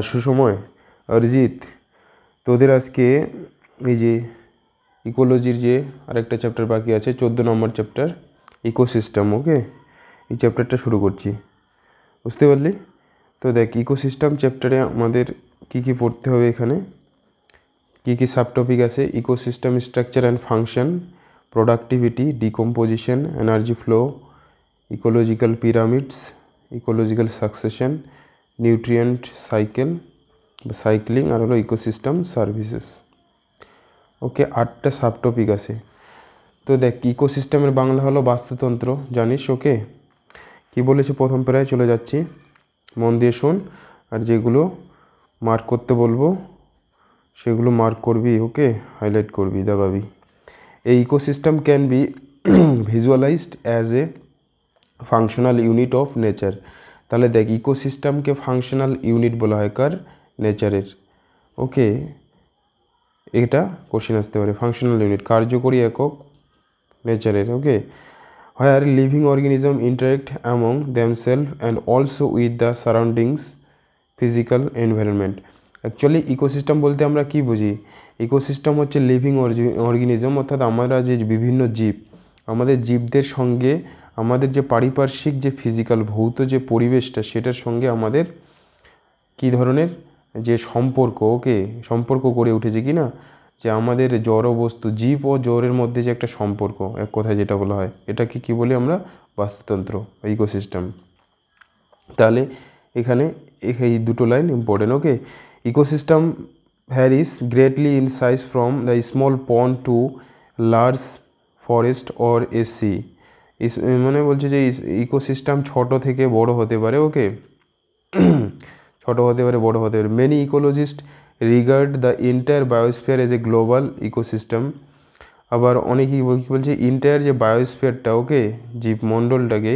সুসময়, অরিজিৎ, তোদের আজকে এই যে ইকোলজির যে আরেকটা চ্যাপ্টার বাকি আছে 14 নম্বর চ্যাপ্টার ইকোসিস্টেম। ওকে, এই চ্যাপ্টারটা শুরু করছি, বুঝতে পারলি? তো দেখ, ইকোসিস্টেম চ্যাপ্টারে আমাদের কি কি পড়তে হবে, এখানে কি কি সাব টপিক আছে: ecosystem structure and function, productivity, decomposition, energy flow, ecological pyramids, ecological succession, nutrient cycle বা সাইক্লিং, আর হলো ইকোসিস্টেম সার্ভিসেস। ওকে, 8টা সাব টপিক আছে। তো দেখ, ইকোসিস্টেমের বাংলা হলো বাস্তুতন্ত্র, জানিস? ওকে, কি বলেছে প্রথম প্রায়, চলে যাচ্ছি, মন দিয়ে শোন, আর যেগুলো মার্ক করতে বলবো সেগুলো মার্ক করবি। ওকে, হাইলাইট করবি, দাগাবি। A ecosystem can be visualized as a functional unit of nature। তাহলে দেখ, ইকোসিস্টেমকে ফাংশনাল ইউনিট বলা হয় কার? নেচারের। ওকে, এটা কোশ্চেন আসতে পারে, ফাংশনাল ইউনিট, কার্যকরী একক নেচারের। ওকে, where living organism interact among themselves and also with the surroundings physical environment। Actually ecosystem বলতে আমরা কি বুঝি? ইকোসিস্টেম হচ্ছে লিভিং অর্গানিজম, অর্থাৎ আমরা যে বিভিন্ন জীব, আমাদের জীবদের সঙ্গে আমাদের যে পারিপার্শ্বিক যে ফিজিক্যাল ভৌত যে পরিবেশটা, সেটার সঙ্গে আমাদের কী ধরনের যে সম্পর্ক, ওকে, সম্পর্ক গড়ে উঠেছে কি না, যে আমাদের জড় বস্তু, জীব ও জড়ের মধ্যে যে একটা সম্পর্ক, এক কথায় যেটা বলা হয়, এটাকে কি বলি আমরা? বাস্তুতন্ত্র, ইকোসিস্টেম। তাহলে এখানে এই দুটো line important. Okay, ecosystem varies greatly in size from the small pond to large forest or a sea. মানে বলছে যে ইকোসিস্টেম ছোট থেকে বড় হতে পারে। ওকে, ছোট হতে পারে, বড় হতে পারে। Many ecologist regard the entire biosphere as a global ecosystem. আবার অনেকেই বলছে এন্টায়ার যে বায়োস্ফিয়ারটা, ওকে, জীবমণ্ডলটাকে,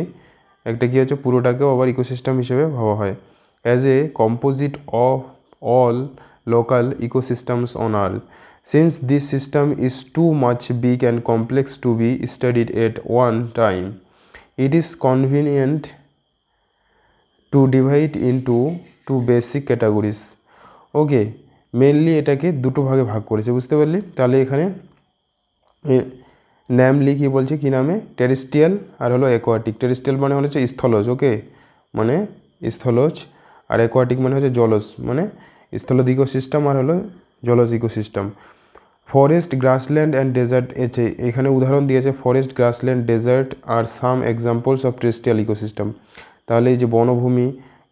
একটা কী হচ্ছে, পুরোটাকেও আবার ইকোসিস্টেম হিসেবে ভাবা হয়, as a composite of all local ecosystems on earth. Since this system is too much big and complex to be studied at one time, it is convenient to divide into two basic categories. Okay, mainly এটাকে দুটো ভাগে ভাগ করেছে, বুঝতে পারলি? তাহলে এখানে নামলি কী বলছে, কী নামে? টেরেস্ট্রিয়াল আর হলো অ্যাকোয়াটিক। টেরেস্ট্রিয়াল মানে হচ্ছে স্থলজ, ওকে, মানে স্থলজ, আর অ্যাকোয়াটিক মানে হচ্ছে জলজ, মানে স্থলজ ইকোসিস্টেম আর হলো জলজ ecosystem. Forest, grassland and desert, এখানে উদাহরণ দিয়েছে forest, grassland, desert are some examples of terrestrial ecosystem. তাহলে এই যে বনভূমি,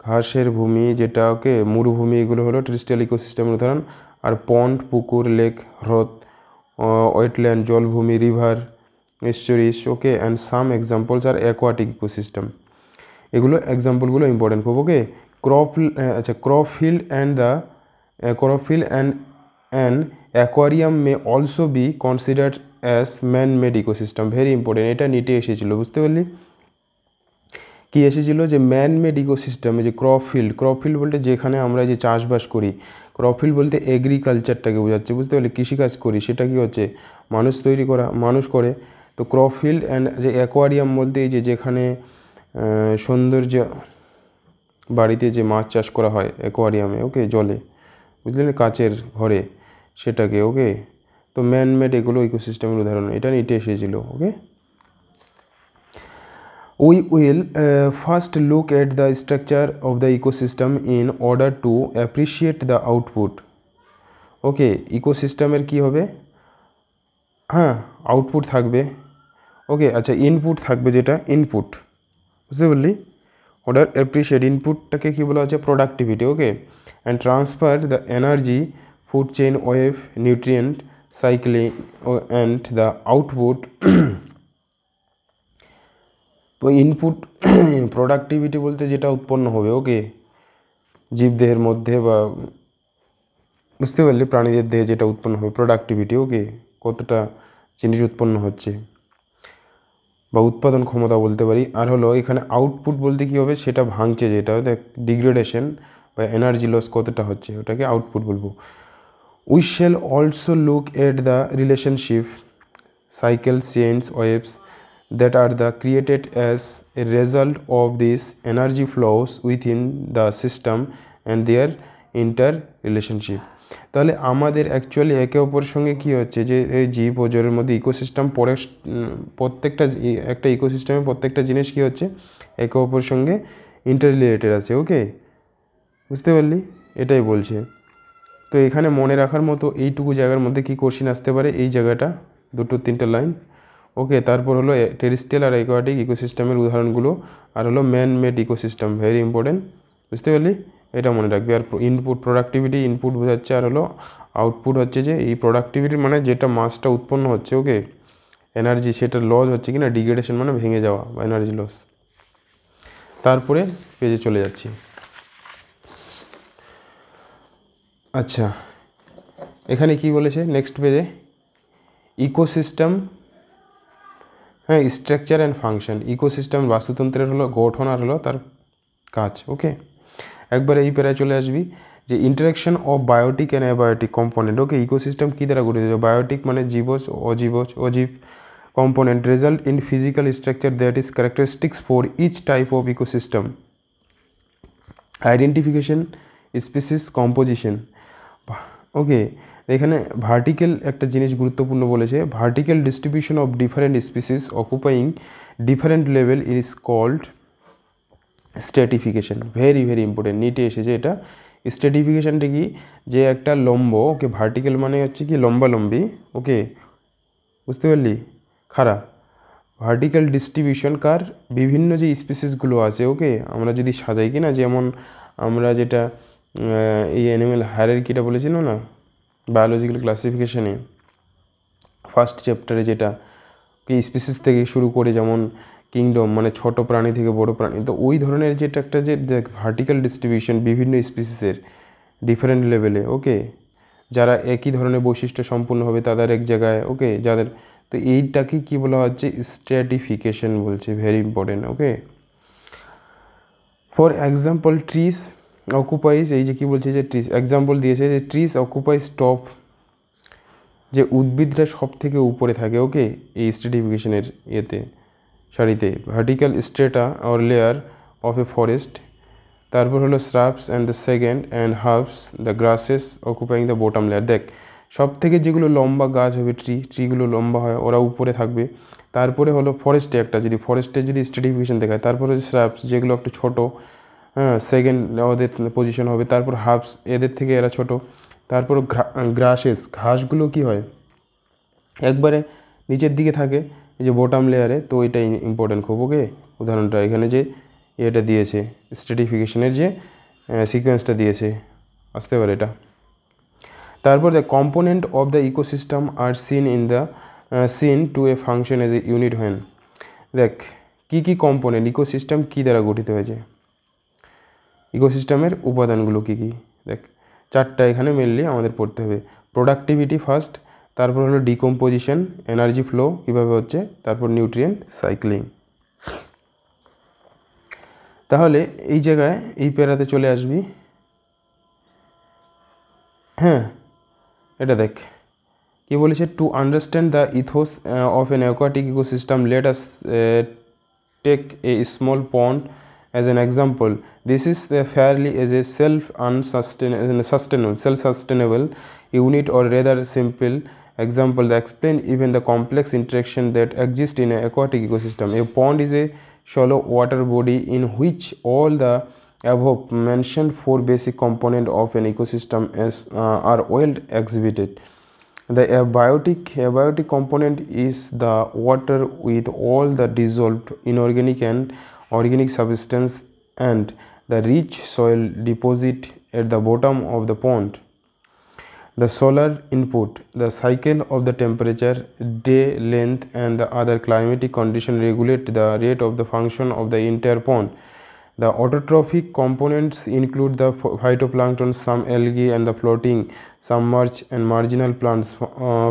ঘাসের ভূমি, যেটা, ওকে, মরুভূমি, এগুলো হলো টেরেস্ট্রিয়াল ইকোসিস্টেমের উদাহরণ। আর পন্ড, পুকুর, লেক, হ্রদ, ওয়েটল্যান্ড, জলভূমি, river, estuaries, okay, and some examples আর অ্যাকোয়াটিক ইকোসিস্টেম। এগুলো এক্সাম্পলগুলো ইম্পর্টেন্ট খুব। Okay, crop field and an aquarium may also be considered as man-made ecosystem। Very important, এটা নিটে এসেছিলো, বুঝতে পারলি? কি এসেছিলো যে ম্যানমেড ইকোসিস্টেমে যে ক্রপ ফিল্ড বলতে যেখানে আমরা যে চাষবাস করি, ক্রপ ফিল্ড বলতে এগ্রিকালচারটাকে বোঝাচ্ছে, বুঝতে পারলি? কৃষিকাজ করি, সেটা কি হচ্ছে, মানুষ তৈরি করা, মানুষ করে। তো ক্রপ ফিল্ড অ্যান্ড যে অ্যাকোয়ারিয়াম বলতে এই যে যেখানে সৌন্দর্য, বাড়িতে যে মাছ চাষ করা হয় অ্যাকোয়ারিয়ামে, ওকে, জলে, বুঝলি না, কাচের ঘরে, সেটাকে। ওকে, তো ম্যানমেড এগুলো ইকোসিস্টেমের উদাহরণ, এটা নিটে এসেছিলো। ওকে, we will first look at the structure of the ecosystem in order to appreciate the output। ওকে, ইকোসিস্টেমের কি হবে? হ্যাঁ, আউটপুট থাকবে। ওকে, আচ্ছা, ইনপুট থাকবে, যেটা ইনপুট, বুঝতে পারলি? অর্ডার অ্যাপ্রিসিয়েট, ইনপুটটাকে কী বলা হচ্ছে? Productivity. Okay, and transfer the energy, food chain, wave, nutrient cycling, and the output. তো ইনপুট প্রোডাক্টিভিটি বলতে যেটা উৎপন্ন হবে, ওকে, জীবদেহের মধ্যে বা, বুঝতে পারলি, প্রাণীদের দেহে যেটা উৎপন্ন হবে, প্রোডাক্টিভিটি। ওকে, কতটা জিনিস উৎপন্ন হচ্ছে বা উৎপাদন ক্ষমতা বলতে পারি। আর হলো এখানে আউটপুট বলতে কী হবে? সেটা ভাঙছে, যেটা ডিগ্রেডেশন বা এনার্জি লস কতটা হচ্ছে, ওটাকে আউটপুট বলবো। We shall also look at the relationship, cycle, chains, waves that are the created as a result of these energy flows within the system and their inter relationship. তাহলে আমাদের actually একে অপরের সঙ্গে কী হচ্ছে যে এই জীব ও জড়ের মধ্যে ইকোসিস্টেম প্রত্যেকটা একটা ইকোসিস্টেমে প্রত্যেকটা জিনিস কী হচ্ছে একে অপরের সঙ্গে ইন্টার রিলেটেড আছে। ওকে, বুঝতে পারলি? এটাই বলছে। তো এখানে মনে রাখার মতো এইটুকু জায়গার মধ্যে কী কোশ্চেন আসতে পারে, এই জায়গাটা 2-3 লাইন। ওকে, তারপর হলো টেরেস্ট্রিয়াল আর অ্যাকোয়াটিক ইকোসিস্টেমের উদাহরণগুলো, আর হলো man made ecosystem, very important. বুঝতে পারলি? এটা মনে রাখবি। আর ইনপুট প্রোডাক্টিভিটি, ইনপুট বোঝাচ্ছে, আর হলো আউটপুট হচ্ছে যে এই প্রোডাক্টিভিটি মানে যেটা মাসটা উৎপন্ন হচ্ছে, ওকে, এনার্জি, সেটা লস হচ্ছে কি না, ডিগ্রেডেশন মানে ভেঙে যাওয়া বা এনার্জি লস। তারপরে পেজে চলে যাচ্ছি। আচ্ছা, এখানে কি বলেছে নেক্সট পেজে, ইকোসিস্টেম, হ্যাঁ, স্ট্রাকচার অ্যান্ড ফাংশন। ইকোসিস্টেম বাস্তুতন্ত্রের হলো গঠন আর হলো তার কাজ। ওকে, একবার এই প্যারায় চলে আসবি যে interaction of biotic and abiotic component. Okay, ecosystem কী দ্বারা গঠিত? বায়োটিক মানে জীবজ, অজীব component result in physical structure that is characteristics for each type of ecosystem. Identification, species composition. ওকে, এখানে ভার্টিক্যাল একটা জিনিস গুরুত্বপূর্ণ বলেছে, vertical distribution of different species occupying different level is called stratification. Very very important, নিটে এসেছে এটা। স্ট্র্যাটিফিকেশনটা কি, যে একটা লম্ব, ওকে, ভার্টিক্যাল মানে হচ্ছে কি লম্বালম্বি, ওকে, বুঝতে পারলি? খাড়া, ভার্টিক্যাল ডিস্ট্রিবিউশন কার, বিভিন্ন যে স্পিসিসগুলো আছে, ওকে, আমরা যদি সাজাই কি না, যেমন আমরা যেটা এই অ্যানিমেল হায়ারার্কিটা বলেছিলাম না বায়োলজিক্যাল ক্লাসিফিকেশনে ফার্স্ট চ্যাপ্টারে, যেটা কি স্পিসিস থেকে শুরু করে যেমন কিংডম মানে ছোট প্রাণী থেকে বড় প্রাণী, তো ওই ধরনের যেটা একটা যে ভার্টিক্যাল ডিস্ট্রিবিউশন বিভিন্ন স্পিসিসের ডিফারেন্ট লেভেলে, ওকে, যারা একই ধরনের বৈশিষ্ট্য সম্পূর্ণ হবে তাদের এক জায়গায়, ওকে, যাদের, তো এইটাকে কী বলা হচ্ছে স্ট্র্যাটিফিকেশন বলছে। Very important. Okay, for example trees অকুপাইজ, এই যে কী বলছে যে ট্রিস এক্সাম্পল দিয়েছে যে ট্রিস অকুপাইজ টপ, যে উদ্ভিদরা সব থেকে উপরে থাকে, ওকে, এই স্ট্র্যাটিফিকেশনের ইয়েতে সারিতে, vertical strata or layer of a forest. তারপর হলো shrubs and the second and herbs the grasses occupying the bottom layer. দেখ, সব থেকে যেগুলো লম্বা গাছ হবে, ট্রিগুলো লম্বা হয়, ওরা উপরে থাকবে। তারপরে হলো ফরেস্টে একটা, যদি ফরেস্টের যদি স্ট্র্যাটিফিকেশন দেখায়, তারপরে শ্রাবস যেগুলো একটু ছোটো, হ্যাঁ, সেকেন্ড ওদের পজিশন হবে। তারপর হার্বস, এদের থেকে এরা ছোট। তারপর গ্রাসেস, ঘাসগুলো কি হয় একবারে নিচের দিকে থাকে, এই যে বটম লেয়ারে, তো এটাই ইম্পর্টেন্ট খুব। ওকে, উদাহরণটা এখানে যে এটা দিয়েছে স্ট্র্যাটিফিকেশনের যে সিকোয়েন্সটা দিয়েছে, আসতে পারে এটা। তারপর the component of the ecosystem are seen to a function as a unit when. দেখ, কী কী কম্পোনেন্ট, ইকোসিস্টেম কী দ্বারা গঠিত হয়েছে, ইকোসিস্টেমের উপাদানগুলো কী কী, দেখ চারটা এখানে মেনলি আমাদের পড়তে হবে। প্রোডাক্টিভিটি ফার্স্ট, তারপর হলো ডিকম্পোজিশন, এনার্জি ফ্লো কীভাবে হচ্ছে, তারপর নিউট্রিয়েন্ট সাইক্লিং। তাহলে এই জায়গায় এই প্যারাতে চলে আসবি। হ্যাঁ, এটা দেখ কি বলেছে, to understand the ethos of an aquatic ecosystem let us take a small pond as an example. This is fairly as a self-sustainable unit, or rather simple example that explain even the complex interaction that exists in an aquatic ecosystem. A pond is a shallow water body in which all the above mentioned four basic components of an ecosystem are well exhibited. The abiotic component is the water with all the dissolved inorganic and organic substance and the rich soil deposit at the bottom of the pond. The solar input, the cycle of the temperature, day length and the other climatic conditions regulate the rate of the function of the entire pond. The autotrophic components include the phytoplankton, some algae and the floating, submerged and marginal plants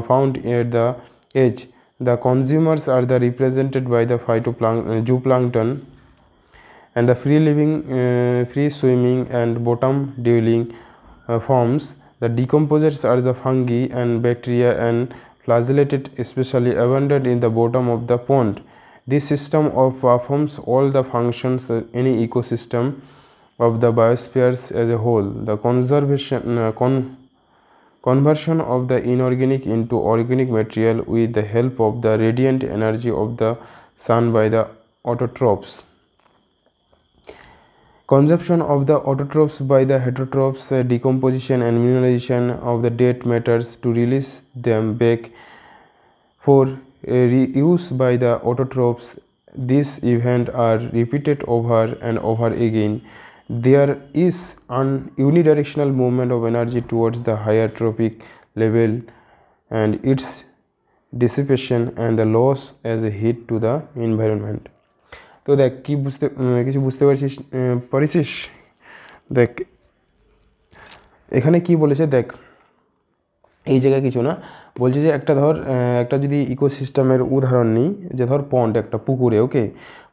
found at the edge. The consumers are represented by the zooplankton and the free swimming and bottom dwelling forms. The decomposers are the fungi and bacteria and flagellated, especially abundant in the bottom of the pond. This system performs all the functions any ecosystem of the biospheres as a whole. The conversion of the inorganic into organic material with the help of the radiant energy of the sun by the autotrophs. Consumption of the autotrophs by the heterotrophs, decomposition and mineralization of the dead matters to release them back for reuse by the autotrophs. These events are repeated over and over again. There is an unidirectional movement of energy towards the higher trophic level and its dissipation and the loss as a heat to the environment. তো দেখ কি কিছু বুঝতে পারিস দেখ এখানে কি বলেছে দেখ এই জায়গায় কিছু না বলছে যে একটা ধর একটা যদি ইকোসিস্টেমের উদাহরণ নিই যে ধর পন্ড একটা পুকুরে ওকে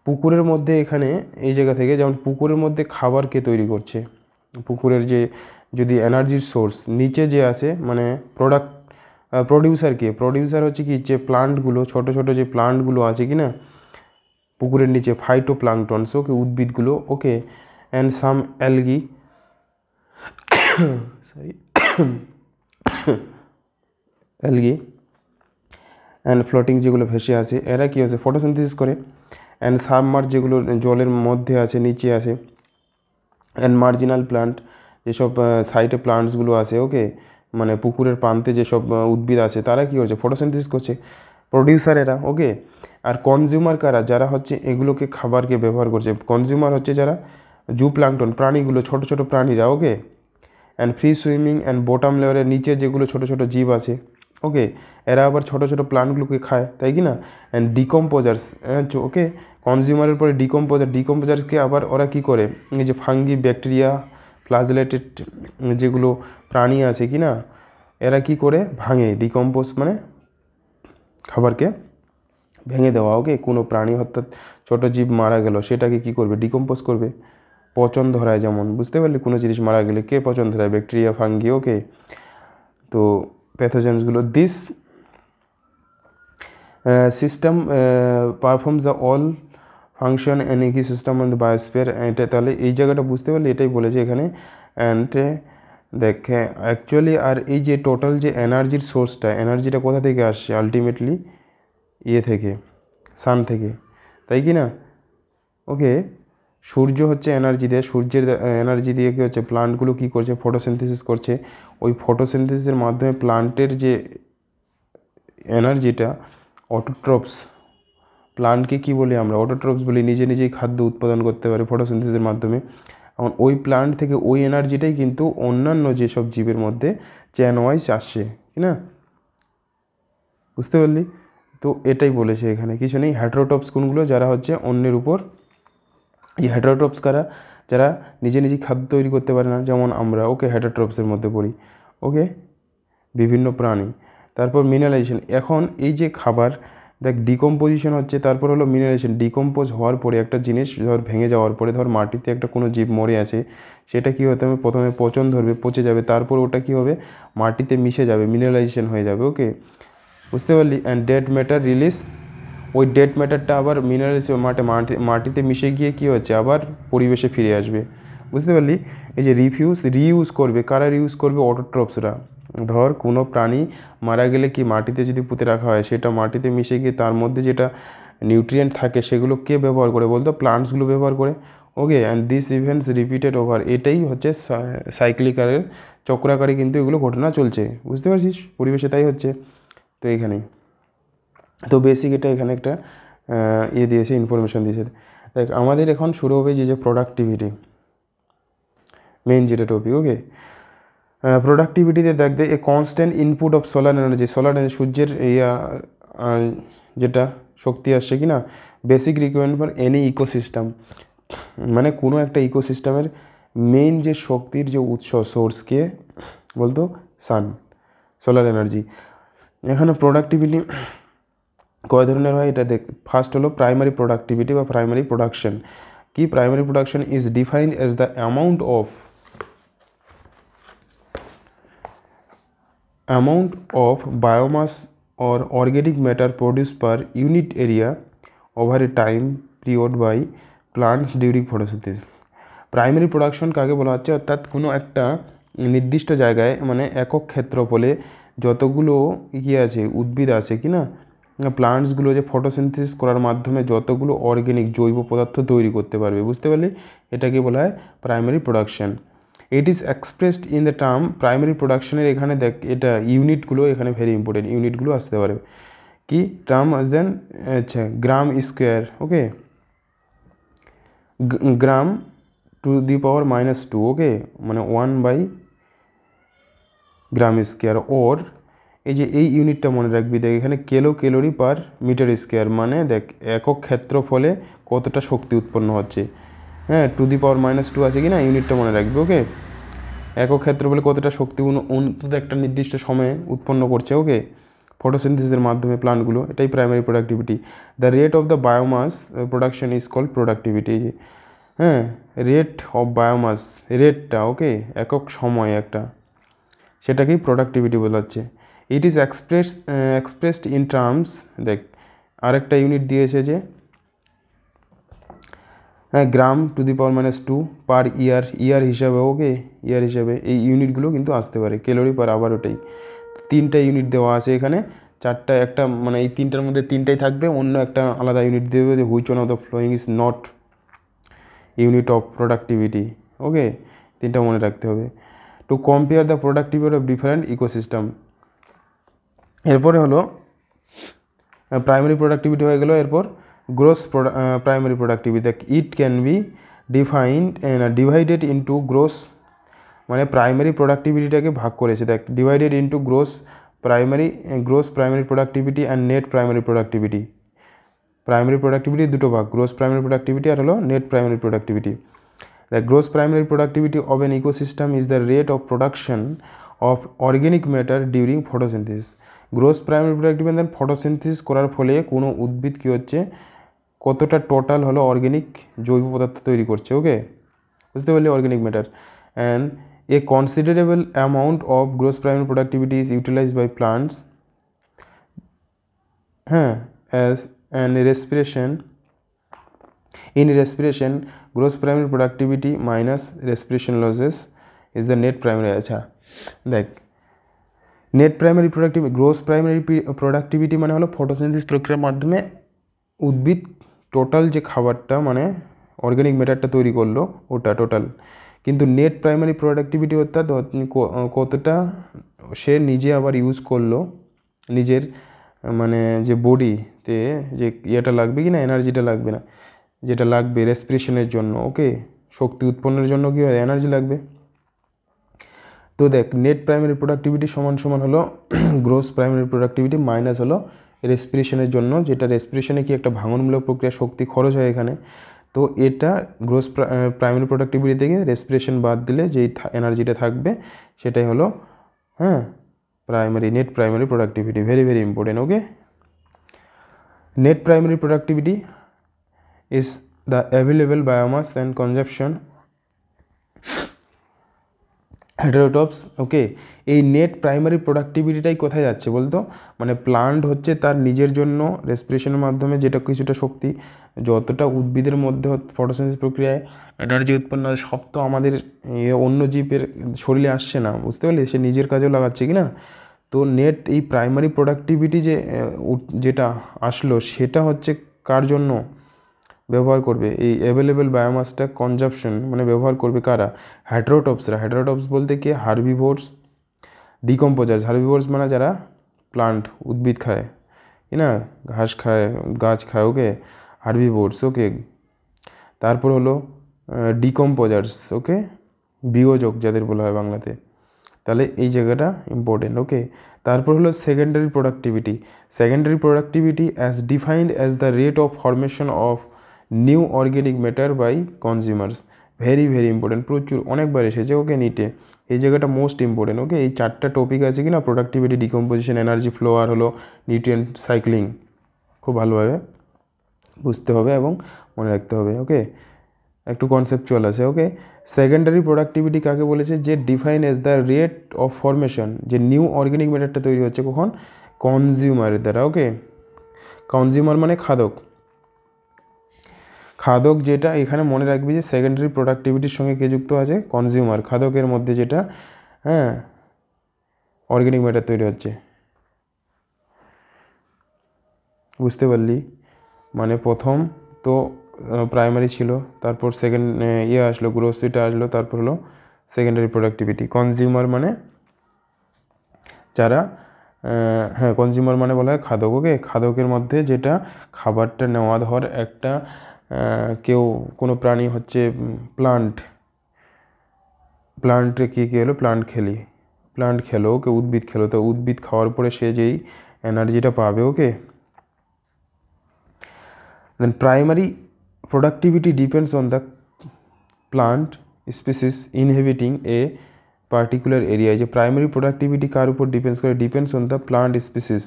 পুকুরের মধ্যে এখানে এই জায়গা থেকে যেমন পুকুরের মধ্যে খাবার কে তৈরি করছে পুকুরের যে যদি এনার্জির সোর্স নিচে যে আছে মানে প্রোডিউসার হচ্ছে কি যে প্লান্টগুলো ছোট ছোট যে প্লান্টগুলো আছে কি না পুকুরের নিচে ফাইটোপ্লাঙ্কটনস ওকে উদ্ভিদগুলো okay and some algae and floating যেগুলো ভেসে আসে এরা কী হচ্ছে ফটোসিনথেসিস করে অ্যান্ড সাবমার্জ যেগুলো জলের মধ্যে আছে নিচে আছে অ্যান্ড মার্জিনাল প্লান্ট যেসব সাইডে প্লান্টসগুলো আছে ওকে মানে পুকুরের প্রান্তে যেসব উদ্ভিদ আছে তারা কী হচ্ছে ফটোসিনথেসিস করছে প্রোডিউসার এরা ওকে আর কনজিউমার কারা যারা হচ্ছে এগুলোকে খাবারকে ব্যবহার করছে কনজিউমার হচ্ছে যারা জুপ্লাঙ্কটন প্রাণীগুলো ছোট ছোট প্রাণীরা okay and free swimming and bottom লেয়ারের নিচে যেগুলো ছোট ছোট জীব আছে ওকে এরা আবার ছোট ছোট প্লান্টগুলোকে খায় তাই কি না অ্যান্ড ডিকম্পোজার্স ওকে কনজিউমারের পরে ডিকম্পোজার্সকে আবার ওরা কি করে এই যে ফাঙ্গি ব্যাকটেরিয়া ফ্লাজেলেটেড যেগুলো প্রাণী আছে কি না এরা কি করে ভাঙে ডিকম্পোজ মানে খাবারকে ভেঙে দেওয়া ওকে কোনো প্রাণী অর্থাৎ ছোটো জীব মারা গেল সেটাকে কি করবে ডিকম্পোজ করবে পচন ধরায় যেমন বুঝতে পারলি কোনো জিনিস মারা গেলে কে পচন ধরায় ব্যাকটেরিয়া ফাঙ্গি ওকে তো প্যাথোজেন্সগুলো this system performs the all function and ecosystem on the biosphere এটা তাহলে এই জায়গাটা বুঝতে পারলি এটাই বলেছে এখানে অ্যান্ড দেখে অ্যাকচুয়ালি আর এই যে টোটাল যে এনার্জির সোর্সটা এনার্জিটা কোথা থেকে আসছে আলটিমেটলি ইয়ে থেকে সান থেকে তাই কি না ওকে সূর্য হচ্ছে এনার্জি দেয় সূর্যের এনার্জি দিয়ে কী হচ্ছে প্লান্টগুলো কী করছে ফটোসিনথেসিস করছে ওই ফটোসিনথেসিসের মাধ্যমে প্লান্টের যে এনার্জিটা অটোট্রপস প্লান্টকে কী বলি আমরা অটোট্রপস বলি নিজেই খাদ্য উৎপাদন করতে পারে ফটোসিনথেসিসের মাধ্যমে এখন ওই প্লান্ট থেকে ওই এনার্জিটাই কিন্তু অন্যান্য যেসব জীবের মধ্যে চ্যান ওয়াইজ আসছে কি না বুঝতে পারলি তো এটাই বলেছে এখানে কিছু নেই হেটারোট্রপস কোনগুলো যারা হচ্ছে অন্যের উপর এই হেটারোট্রপস কারা যারা নিজে খাদ্য তৈরি করতে পারে না যেমন আমরা ওকে হেটারোট্রপসের মধ্যে পড়ি ওকে বিভিন্ন প্রাণী তারপর মিনারেলাইজেশন এখন এই যে খাবার দেখ ডিকম্পোজিশন হচ্ছে তারপর হলো মিনারেলাইজেশন ডিকম্পোজ হওয়ার পরে একটা জিনিস ধর ভেঙে যাওয়ার পরে ধর মাটিতে একটা কোনো জীব মরে আছে সেটা কী হতে হবে প্রথমে পচন ধরবে পচে যাবে তারপর ওটা কী হবে মাটিতে মিশে যাবে মিনারেলাইজেশন হয়ে যাবে ওকে বুঝতে পারলি অ্যান্ড ডেড ম্যাটার রিলিজ ওই ডেড ম্যাটারটা আবার মিনারেলস মাটিতে মিশে গিয়ে কী হচ্ছে আবার পরিবেশে ফিরে আসবে বুঝতে পারলি এই যে রিইউজ করবে কারা রিউজ করবে অটোট্রপসরা ধর কোনো প্রাণী মারা গেলে কি মাটিতে যদি পুঁতে রাখা হয় সেটা মাটিতে মিশে গিয়ে তার মধ্যে যেটা নিউট্রিয়েন্ট থাকে সেগুলো কে ব্যবহার করে বলতো প্লান্টসগুলো ব্যবহার করে okay and this events repeated over এটাই হচ্ছে সাইক্লিকারের চক্রাকারে কিন্তু এগুলো ঘটনা চলছে বুঝতে পারছিস পরিবেশে তাই হচ্ছে তো এইখানেই তো বেসিক এটা এখানে একটা ইয়ে দিয়েছে ইনফরমেশন দিয়েছে দেখ আমাদের এখন শুরু হবে যে প্রোডাক্টিভিটি মেইন যেটা টপিক ওকে প্রোডাক্টিভিটিতে দেখ a constant input of solar energy সূর্যের যেটা শক্তি আসছে কি না basic requirement for any ecosystem মানে কোনো একটা ইকোসিস্টেমের মেইন যে শক্তির যে উৎস সোর্সকে বলতো সান সোলার এনার্জি এখানে প্রোডাক্টিভিটি কয় ধরনের হয় এটা দেখ ফার্স্ট হলো প্রাইমারি প্রোডাক্টিভিটি বা প্রাইমারি প্রোডাকশন কি primary production is defined as the amount of biomass or organic matter produced per unit area over a time period by plants during photosynthesis primary production কাকে বলা হচ্ছে, অর্থাৎ কোনো একটা নির্দিষ্ট জায়গায় মানে একক ক্ষেত্রফলে যতগুলো আছে উদ্ভিদ আছে কি না, প্লান্টসগুলো যে ফটোসিনথেসিস করার মাধ্যমে যতগুলো অর্গ্যানিক জৈব পদার্থ তৈরি করতে পারবে, বুঝতে পারলি, এটাকে বলা হয় primary production. It is expressed in the term primary প্রোডাকশনের, এখানে দেখ এটা ইউনিটগুলো এখানে ভেরি ইম্পর্টেন্ট, ইউনিটগুলো আসতে পারে কি টার্ম আস দেন, আচ্ছা গ্রাম square, okay, gram to the পাওয়ার -2, ওকে, মানে 1 গ্রাম স্কোয়ার। ওর এই যে এই ইউনিটটা মনে রাখবি, দেখ এখানে ক্যালোরি পার মিটার স্কোয়ার, মানে দেখ একক ক্ষেত্রফলে কতটা শক্তি উৎপন্ন হচ্ছে, হ্যাঁ, টু দি পাওয়ার -2 আছে কি না, ইউনিটটা মনে রাখবি, ওকে। একক ক্ষেত্রফলে কতটা শক্তি অন্তত একটা নির্দিষ্ট সময়ে উৎপন্ন করছে, ওকে, ফটোসিনথেসিসের মাধ্যমে প্লান্টগুলো, এটাই primary productivity. The rate of the biomass production is called productivity, হ্যাঁ, রেট অফ বায়োমাস, রেটটা, ওকে, একক সময় একটা, সেটাকেই প্রোডাক্টিভিটি বলা হচ্ছে। It is expressed in terms, দেখ আরেকটা ইউনিট দিয়েছে যে হ্যাঁ গ্রাম টু দি পাওয়ার -2 পার ইয়ার হিসাবে, ওকে, ইয়ার হিসাবে এই ইউনিটগুলো কিন্তু আসতে পারে, ক্যালোরি পার আবার, ওটাই 3টা ইউনিট দেওয়া আছে এখানে, 4টা একটা মানে এই 3টার মধ্যে 3টাই থাকবে, অন্য একটা আলাদা ইউনিট দেবে যে which one of the following is not unit of productivity, okay, 3টা মনে রাখতে হবে। To compare the productivity of different ecosystem, এরপরে হলো প্রাইমারি প্রোডাক্টিভিটি হয়ে গেল, এরপর গ্রোস প্রাইমারি প্রোডাক্টিভিটি, দেখ it can be divided into gross, মানে প্রাইমারি প্রোডাক্টিভিটিটাকে ভাগ করেছে, দেখ divided into gross primary productivity and net primary productivity. Primary productivity দুটো ভাগ, গ্রোস প্রাইমারি প্রোডাক্টিভিটি আর হলো net primary productivity. The gross primary productivity of N ecosystem is the rate of production of organic matter during photosynthesis. Gross primary productivity মানে photosynthesis করার ফলে কোনো উদ্ভিদ কী হচ্ছে, কতটা টোটাল হলো অর্গ্যানিক জৈব পদার্থ তৈরি করছে, ওকে, বুঝতে পারলে, organic matter. And a considerable amount of gross primary productivity is utilised by plants, হ্যাঁ, as an in respiration gross primary productivity minus respiration losses is the net primary, আচ্ছা দেখ net primary productivity, gross primary productivity মানে হলো photosynthesis প্রক্রিয়ার মাধ্যমে উদ্ভিদ total যে খাবারটা মানে অর্গ্যানিক ম্যাটারটা তৈরি করলো ওটা টোটাল, কিন্তু নেট প্রাইমারি প্রোডাক্টিভিটি অর্থাৎ কতটা সে নিজে আবার ইউজ করলো নিজের মানে যে বডিতে যে ইয়েটা লাগবে কি না, এনার্জিটা লাগবে না, যেটা লাগবে রেসপিরেশনের জন্য, ওকে, শক্তি উৎপন্নের জন্য কী হয়, এনার্জি লাগবে। তো দেখ নেট প্রাইমারি প্রোডাক্টিভিটি সমান হলো গ্রোস প্রাইমারি প্রোডাক্টিভিটি মাইনাস হলো রেসপিরেশনের জন্য, যেটা রেসপিরেশনে কি একটা ভাঙনমূলক প্রক্রিয়া, শক্তি খরচ হয় এখানে, তো এটা গ্রোস প্রাইমারি প্রোডাক্টিভিটি থেকে রেসপিরেশন বাদ দিলে যেই এনার্জিটা থাকবে সেটাই হলো হ্যাঁ net primary productivity, very important, okay. Net primary productivity is the available biomass and consumption heterotrophs, ওকে। এই নেট প্রাইমারি প্রোডাক্টিভিটিটাই কোথায় যাচ্ছে বলতো, মানে প্লান্ট হচ্ছে তার নিজের জন্য রেসপিরেশনের মাধ্যমে যেটা কিছুটা শক্তি, যতটা উদ্ভিদের মধ্যে ফটোসিনথেসিস প্রক্রিয়ায় এনার্জি উৎপন্ন হয় সব তো আমাদের অন্য জীবের শরীরে আসছে না, বুঝতে পারলি, সে নিজের কাজেও লাগাচ্ছে কি না। তো নেট এই প্রাইমারি প্রোডাক্টিভিটি যেটা আসলো সেটা হচ্ছে কার জন্য ব্যবহার করবে, এই অ্যাভেলেবেল বায়োমাসটা কনজাম্পশন মানে ব্যবহার করবে কারা, হেটেরোটপসরা। হেটেরোটপস বলতে কি, হার্বিভোরস, ডিকম্পোজার্স। হার্বিভোরস মানে যারা প্লান্ট উদ্ভিদ খায় কি না, ঘাস খায়, গাছ খায়, ওকে, হার্বিভোরস, ওকে। তারপর হলো ডিকম্পোজার্স, ওকে, বিয়োজক যাদের বলা হয় বাংলাতে, তাহলে এই জায়গাটা ইম্পর্টেন্ট, ওকে। তারপর হলো secondary productivity as defined as the rate of formation of new organic matter by consumers, very important, প্রচুর অনেকবার এসেছে, ওকে, নিটে এই জায়গাটা মোস্ট ইম্পর্টেন্ট, ওকে। এই 4টা টপিক আছে কি না, প্রোডাক্টিভিটি, ডিকম্পোজিশন, এনার্জি ফ্লো আর হলো নিউট্রিয়েন্ট সাইক্লিং, খুব ভালোভাবে বুঝতে হবে এবং মনে রাখতে হবে, ওকে, একটু কনসেপচুয়াল আছে, ওকে। সেকেন্ডারি প্রোডাক্টিভিটি কাকে বলেছে, যে define as the rate of formation, যে নিউ অর্গ্যানিক ম্যাটারটা তৈরি হচ্ছে কখন, কনজিউমারের দ্বারা, ওকে। কনজিউমার মানে খাদক যেটা এখানে মনে রাখবি যে সেকেন্ডারি প্রোডাক্টিভিটির সঙ্গে কে যুক্ত আছে, কনজিউমার। খাদকের মধ্যে যেটা হ্যাঁ অর্গ্যানিক ম্যাটার তৈরি হচ্ছে, বুঝতে পারলি? মানে প্রথম তো প্রাইমারি ছিল, তারপর সেকেন্ড আসলো গ্রোসারিটা আসলো, তারপর হলো সেকেন্ডারি প্রোডাক্টিভিটি। কনজিউমার মানে যারা হ্যাঁ কনজিউমার মানে বলা হয় খাদক। ওকে, খাদকের মধ্যে যেটা খাবারটা নেওয়া, ধর একটা কেউ কোনো প্রাণী হচ্ছে প্লান্টে কী হলো, প্লান্ট খেলো, ওকে উদ্ভিদ খেলো, তো উদ্ভিদ খাওয়ার পরে সে যেই এনার্জিটা পাবে, ওকে। দেন primary productivity depends on the plant species inhabiting a particular area. যে প্রাইমারি প্রোডাক্টিভিটি কার উপর ডিপেন্ডস করে, depends on the plant species,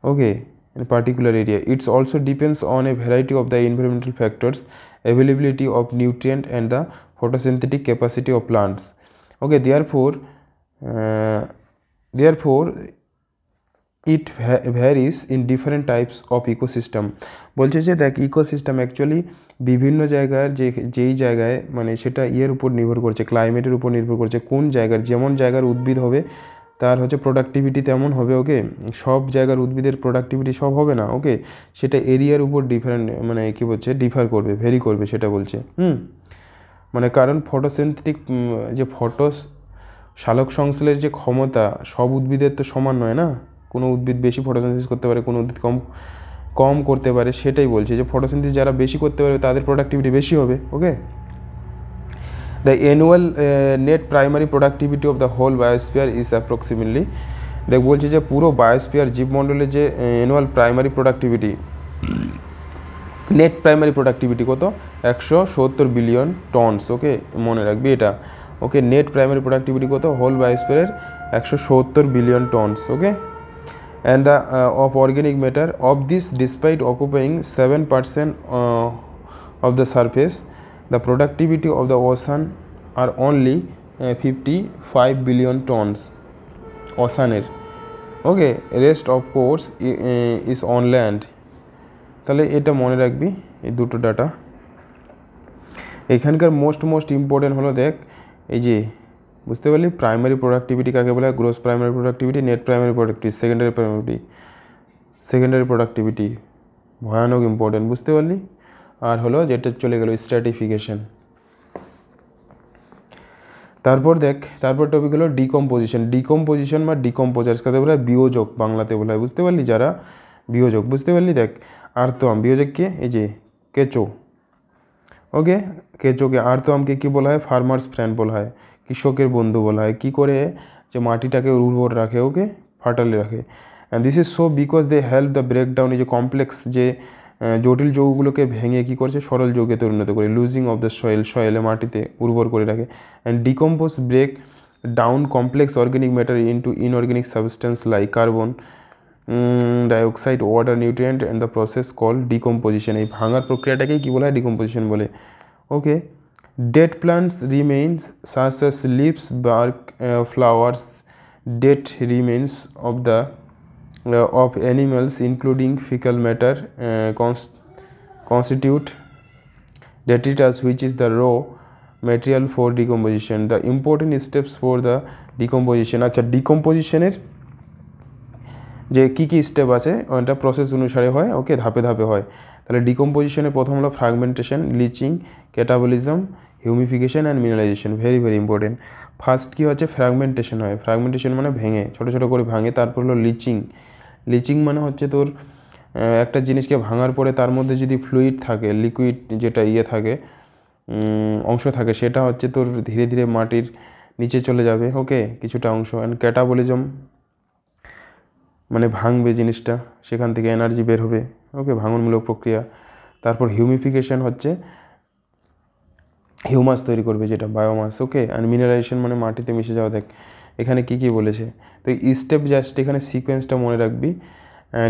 okay, in particular area. It also depends on a variety of the environmental factors, availability of nutrient and the photosynthetic capacity of plants. Okay, therefore it varies in different types of ecosystem. বলছে যে দেখ ecosystem actually বিভিন্ন জায়গার যেই জায়গায় মানে সেটা ইয়ের উপর নির্ভর করছে, ক্লাইমেটের উপর নির্ভর করছে, কোন জায়গার যেমন জায়গার উদ্ভিদ হবে তার হচ্ছে প্রোডাক্টিভিটি তেমন হবে, ওকে। সব জায়গার উদ্ভিদের প্রোডাক্টিভিটি সব হবে না, ওকে, সেটা এরিয়ার উপর ডিফারেন্ট মানে কী বলছে ডিফার করবে, ভেরি করবে, সেটা বলছে। মানে কারণ ফটোসিনথেটিক যে সালোক সংশ্লেষের যে ক্ষমতা সব উদ্ভিদের তো সমান নয় না, কোনো উদ্ভিদ বেশি ফটোসিনথেসিস করতে পারে, কোনো উদ্ভিদ কম করতে পারে, সেটাই বলছে যে ফটোসিনথেসিস যারা বেশি করতে পারবে তাদের প্রোডাক্টিভিটি বেশি হবে, okay. The annual net primary productivity of the whole biosphere is approximately, দেখ বলছে যে পুরো বায়োস্ফিয়ার জীবমণ্ডলের যে annual primary productivity, net primary productivity কত, 170 বিলিয়ন টনস, ওকে, মনে রাখবি এটা, ওকে। নেট প্রাইমারি প্রোডাক্টিভিটি কত হোল বায়োস্ফিয়ারের, 170 billion tons, okay. And the of organic matter of this, despite occupying 7% of the surface, the productivity of the ocean are only 55 billion tons oceaner, okay, rest of course is on land. তাহলে এটা মনে রাখবি এই দুটো data. এখানকার most important হলো দেখ এই যে বুঝতে পারলি প্রাইমারি প্রোডাক্টিভিটি কাকে বলে, gross primary productivity, net primary productivity, secondary productivity, ভয়ানক ইম্পর্টেন্ট, বুঝতে পারলি। আর হলো যেটা চলে গেল স্ট্র্যাটিফিকেশন। তারপর টপিক হলো ডিকম্পোজিশন বা ডিকম্পোজার্স কাকে বলা হয়, বিয়োজক বাংলাতে বলা হয়, বুঝতে পারলি, যারা বিয়োজক, বুঝতে পারলি। দেখ আর্তআম, বিয়োজককে এই যে কেঁচো, ওকে, কেঁচোকে, আর্তআমকে কী বলা হয়, ফার্মার্স ফ্রেন্ড বলা হয়, কৃষকের বন্ধু বলা হয়। কী করে, যে মাটিটাকে উর্বর রাখে, ওকে, ফার্টাইল রাখে। And this is so because they help the breakdown, এই যে কমপ্লেক্স যে জটিল যৌগগুলোকে ভেঙে কী করছে, সরল যৌগে পরিণত করে, লুজিং অফ দ্য সয়েলে মাটিতে উর্বর করে রাখে। And decompose break down complex organic matter into inorganic substance like carbon dioxide, water, nutrient and the process call decomposition. এই ভাঙার প্রক্রিয়াটাকেই কী বলা হয়, ডিকম্পোজিশন বলে, ওকে। Dead plants remains such as leaves, bark, flowers, dead remains of the of animals including fecal matter constitute detritus, which is the raw material for decomposition. The important steps for the decomposition, আচ্ছা ডিকম্পোজিশনের যে কী step আছে ওটা process অনুসারে হয়, ওকে, ধাপে ধাপে হয়। তাহলে ডিকম্পোজিশনের প্রথম হলো fragmentation, leaching, catabolism, humification and mineralisation, very important. First কী হচ্ছে, ফ্র্যাগমেন্টেশন হয়, ফ্র্যাগমেন্টেশন মানে ভেঙে ছোটো করে ভাঙে। তারপর হলো লিচিং মানে হচ্ছে তোর একটা জিনিসকে ভাঙার পরে তার মধ্যে যদি ফ্লুইড থাকে, লিকুইড যেটা থাকে অংশ থাকে, সেটা হচ্ছে তোর ধীরে ধীরে মাটির নিচে চলে যাবে, ওকে, কিছুটা অংশ। অ্যান্ড ক্যাটাবলিজম মানে ভাঙবে জিনিসটা, সেখান থেকে এনার্জি বের হবে, ওকে, ভাঙনমূলক প্রক্রিয়া। তারপর হিউমিফিকেশন হচ্ছে হিউমাস তৈরি করবে, যেটা বায়োমাস, ওকে। অ্যান্ড মিনারাইজেশন মানে মাটিতে মিশে যাওয়া। দেখ এখানে কী বলেছে, তো স্টেপ জাস্ট এখানে সিকোয়েন্সটা মনে রাখবি।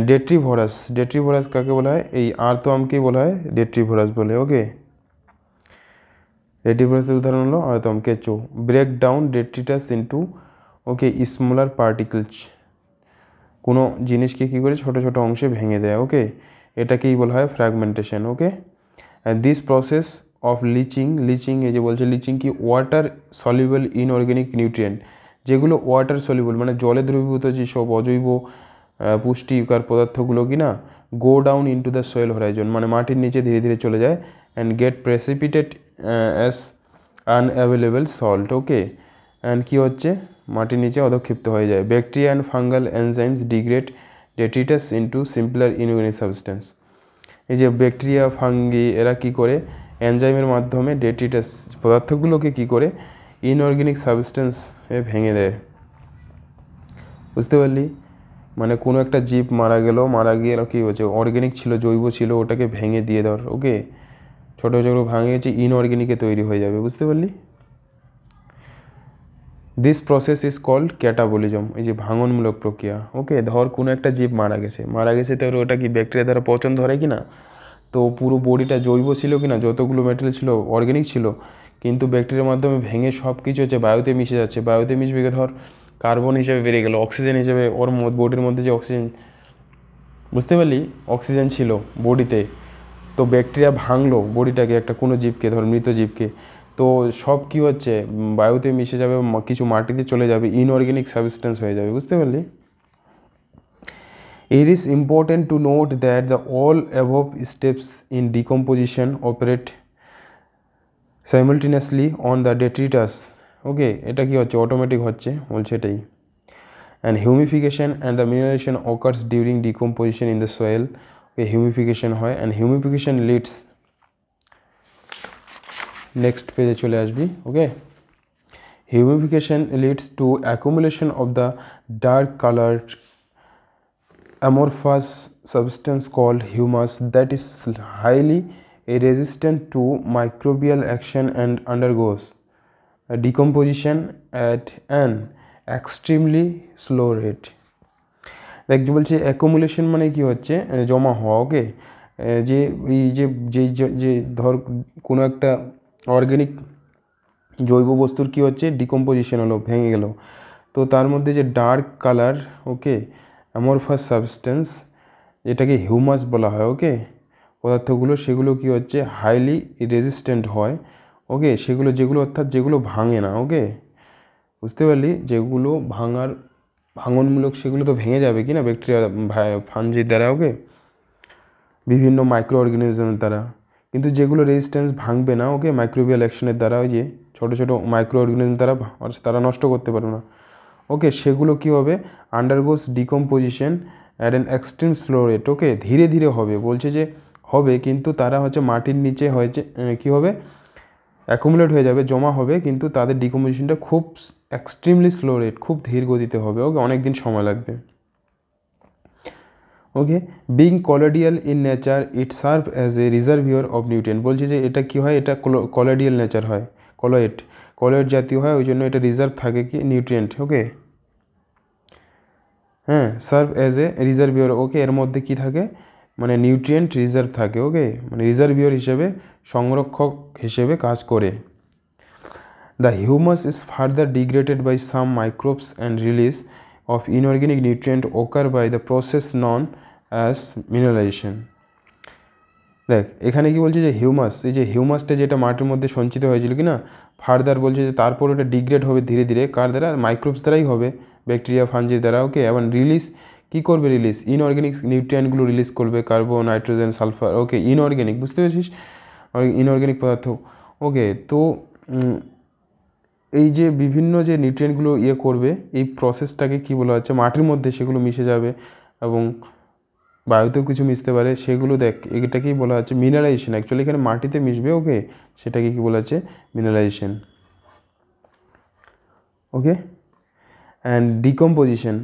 ডেট্রিভোরাস কাকে বলা হয়, এই আর্তআমকেই বলা হয় ডেট্রিভোরাস বলে, ওকে। ডেট্রিভোরাসের উদাহরণ হলো আর্তআম, কেঁচো। ব্রেক ডাউন ডেট্রিটাস ইন্টু, ওকে, স্মলার পার্টিকলস, কোনো জিনিসকে কী করে ছোটো অংশে ভেঙে দেয়, ওকে, এটাকেই বলা হয় fragmentation, okay. And this process of leaching এই যে বলছে লিচিং কি ওয়াটার সলিউবল ইনঅর্গ্যানিক নিউট্রিয়েন্ট, যেগুলো ওয়াটার সলিউবল মানে জলে দ্রবীভূত যেসব অজৈব পুষ্টিকর পদার্থগুলো কি না go down into the soil horizon, মানে মাটির নিচে ধীরে ধীরে চলে যায় and get precipitated as unavailable salt. Okay, and কী হচ্ছে মাটির নিচে অধক্ষিপ্ত হয়ে যায়। Bacteria and fungal enzymes degrade detritus into simpler inorganic substance. এই যে ব্যাকটেরিয়া ফাঙ্গি এরা কী করে এনজাইমের মাধ্যমে ডেট্রিটাস পদার্থগুলোকে কী করে ইনঅর্গ্যানিক সাবস্টেন্সে ভেঙে দেয়। বুঝতে পারলি, মানে কোনো একটা জীব মারা গিয়ে কী হচ্ছে অর্গ্যানিক ছিল জৈব ছিল ওটাকে ভেঙে দিয়ে দেওয়ার। ওকে, ছোটো ছোটো ভাঙে গেছে ইনঅর্গ্যানিকে তৈরি হয়ে যাবে। বুঝতে পারলি, this process is called catabolism, এই যে ভাঙনমূলক প্রক্রিয়া। ওকে, ধর কোনো একটা জীব মারা গেছে তাহলে ওটা কি ব্যাকটেরিয়া দ্বারা পচন ধরে কি না, তো পুরো বডিটা জৈব ছিল কি না, যতগুলো মেটেরিয়াল ছিল অর্গ্যানিক ছিল, কিন্তু ব্যাকটেরিয়ার মাধ্যমে ভেঙে সব কিছু হচ্ছে বায়ুতে মিশে যাচ্ছে। বায়ুতে মিশবে ধর কার্বন হিসেবে বেরিয়ে গেলো, অক্সিজেন হিসেবে ওর বডির মধ্যে যে অক্সিজেন, বুঝতে পারলি, অক্সিজেন ছিল বডিতে, তো ব্যাকটেরিয়া ভাঙলো বডিটাকে একটা কোনো জীবকে ধর মৃত জীবকে, তো সব কী হচ্ছে বায়ুতে মিশে যাবে, কিছু মাটিতে চলে যাবে, ইনঅর্গ্যানিক সাবস্টেন্স হয়ে যাবে। বুঝতে পারলি, it is important to note that the all above steps in decomposition operate simultaneously on the detritus. ওকে, এটা কি হচ্ছে অটোমেটিক হচ্ছে বলছে এটাই। and humidification and the mineralization occurs during decomposition in the soil. Okay, humidification হয় and humidification leads, next পেজে চলে আসবি। ওকে, humidification leads to accumulation of the dark colored amorphous substance called humus that is highly resistant to microbial action and undergoes decomposition at an extremely slow rate. দেখ যে বলছে accumulation মানে কি হচ্ছে জমা হওয়া। ওকে, যে এই যে ধর কোনো একটা অর্গ্যানিক জৈব বস্তুর কি হচ্ছে ডিকম্পোজিশন হলো, ভেঙে গেল, তো তার মধ্যে যে dark colour okay amorphous substance যেটাকে হিউমাস বলা হয়, ওকে পদার্থগুলো সেগুলো কি হচ্ছে হাইলি রেজিস্ট্যান্ট হয়। ওকে, সেগুলো যেগুলো অর্থাৎ যেগুলো ভাঙে না। ওকে, বুঝতে পারলি, যেগুলো ভাঙনমূলক সেগুলো তো ভেঙে যাবে কি না ব্যাকটেরিয়া ফাঞ্জির দ্বারা, ওকে বিভিন্ন মাইক্রো অর্গানিজমের দ্বারা, কিন্তু যেগুলো রেজিস্ট্যান্স ভাঙবে না ওকে মাইক্রোবিয়াল অ্যাকশনের দ্বারা, ওই যে ছোটো ছোটো মাইক্রো অর্গানিজম দ্বারা তারা নষ্ট করতে পারবে না। ওকে, সেগুলো কি হবে undergoes decomposition at an extreme slow rate. Okay, ধীরে ধীরে হবে, বলছে যে হবে কিন্তু তারা হচ্ছে মাটির নিচে হয়েছে কী হবে অ্যাকুমুলেট হয়ে যাবে, জমা হবে, কিন্তু তাদের ডিকম্পোজিশনটা খুব এক্সট্রিমলি স্লো রেট, খুব ধীর গতিতে হবে। ওকে, অনেক দিন সময় লাগবে। Okay, being colloidal in nature it serve as a reservoir of nutrient, বলছে যে এটা কী হয় এটা কলোডিয়াল নেচার হয়, কলয়েড জাতীয় হয়, ওই জন্য এটা রিজার্ভ থাকে কি নিউট্রিয়েন্ট। ওকে, হ্যাঁ, সার্ভ অ্যাজ এ রিজার্ভিওর। ওকে, এর মধ্যে কি থাকে মানে নিউট্রিয়েন্ট রিজার্ভ থাকে। ওকে, মানে রিজার্ভিওর হিসেবে সংরক্ষক হিসেবে কাজ করে। The humus is further degraded by some microbes and release of inorganic nutrient occur by the process known as mineralization. দেখ এখানে কি বলছে যে হিউমাস, এই যে হিউমাসটা যেটা মাটির মধ্যে সঞ্চিত হয়েছিল কি না, ফার্দার বলছে যে তারপর ওটা ডিগ্রেড হবে ধীরে ধীরে, কার দ্বারা মাইক্রোবস দ্বারাই হবে, ব্যাকটেরিয়া ফাঞ্জির দ্বারা। ওকে, এবং রিলিজ কী করবে রিলিজ ইনঅর্গ্যানিক নিউট্রিয়েন্টগুলো রিলিজ করবে, কার্বন নাইট্রোজেন সালফার। ওকে, ইনঅর্গ্যানিক বুঝতে পেরেছিস, ইনঅর্গ্যানিক পদার্থ। ওকে, তো এই যে বিভিন্ন যে নিউট্রিয়েন্টগুলো করবে এই প্রসেসটাকে কি বলা হচ্ছে মাটির মধ্যে সেগুলো মিশে যাবে এবং বায়ুতেও কিছু মিশতে পারে, সেগুলো দেখ এটাকেই বলা হচ্ছে মিনারাইজেশন। অ্যাকচুয়ালি এখানে মাটিতে মিশবে। ওকে, সেটাকে কি বলা হচ্ছে mineralisation. Okay, and decomposition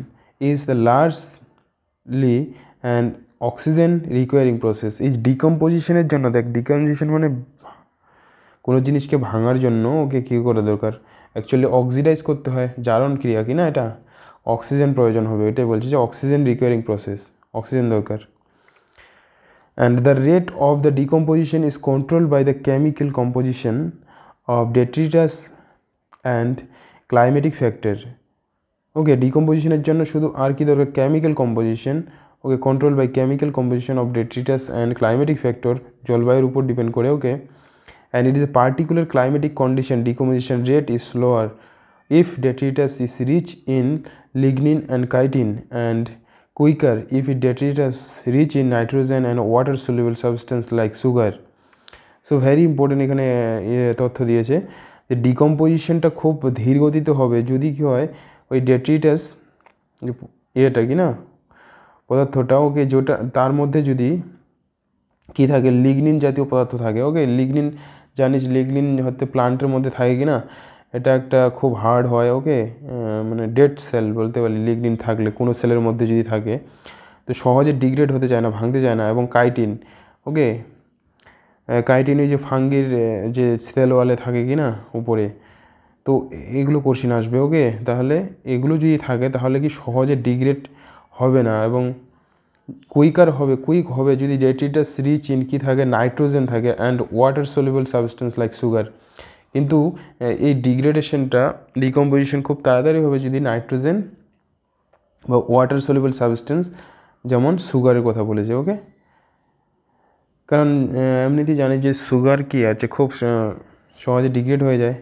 is the largely and oxygen requiring process. এই ডিকম্পোজিশনের জন্য দেখ ডিকম্পোজিশন মানে কোনো জিনিসকে ভাঙার জন্য ওকে কী করা দরকার, অ্যাকচুয়ালি অক্সিডাইজ করতে হয়, জারণ ক্রিয়া কি না, এটা অক্সিজেন প্রয়োজন হবে, এটাই বলছে যে অক্সিজেন রিকোয়ারিং প্রসেস, অক্সিজেন দরকার। And the rate of the decomposition is control by the chemical composition of detritus and climatic factor. Okay, ডিকম্পোজিশনের জন্য শুধু আর কি দরকার chemical composition okay, control by chemical composition of detritus and climatic factor, জলবায়ুর উপর depend করে। Okay, and it is a particular climatic condition decomposition rate is slower if detritus is rich in lignin and chitin, and quicker if detritus rich in nitrogen and water soluble substance like sugar. So very important এখানে তথ্য দিয়েছে যে ডিকম্পোজিশনটা খুব ধীর গতিতে হবে যদি কী হয় ওই ডেট্রিটাস এটা কি না পদার্থটা, ওকে, যেটা তার মধ্যে যদি কী থাকে লিগনিন জাতীয় পদার্থ থাকে। ওকে, লিগনিন জানিস লিগনিন হতে প্লান্টের মধ্যে থাকে কি না, এটা একটা খুব হার্ড হয়। ওকে, মানে ডেড সেল বলতে পারি লিগনিন থাকলে, কোনো সেলের মধ্যে যদি থাকে তো সহজে ডিগ্রেড হতে চায় না, ভাঙতে চায় না। এবং কাইটিন, ওকে, কাইটিন ওই যে ফাঙ্গির যে সেল ওয়ালে থাকে কি না উপরে, তো এগুলো কোশ্চেন আসবে। ওকে, তাহলে এগুলো যদি থাকে তাহলে কি সহজে ডিগ্রেড হবে না এবং কুইক হবে যদি ডেট্রিটাস রিচ ইন কি থাকে নাইট্রোজেন থাকে and water soluble substance like sugar. কিন্তু এই ডিগ্রেডেশনটা ডিকম্পোজিশন খুব তাড়াতাড়ি হবে যদি নাইট্রোজেন বা ওয়াটার সলিউবল সাবস্টেন্স যেমন সুগারের কথা বলেছে। ওকে, কারণ এমনিতেই জানি যে সুগার কি আছে খুব সহজে ডিগ্রেড হয়ে যায়,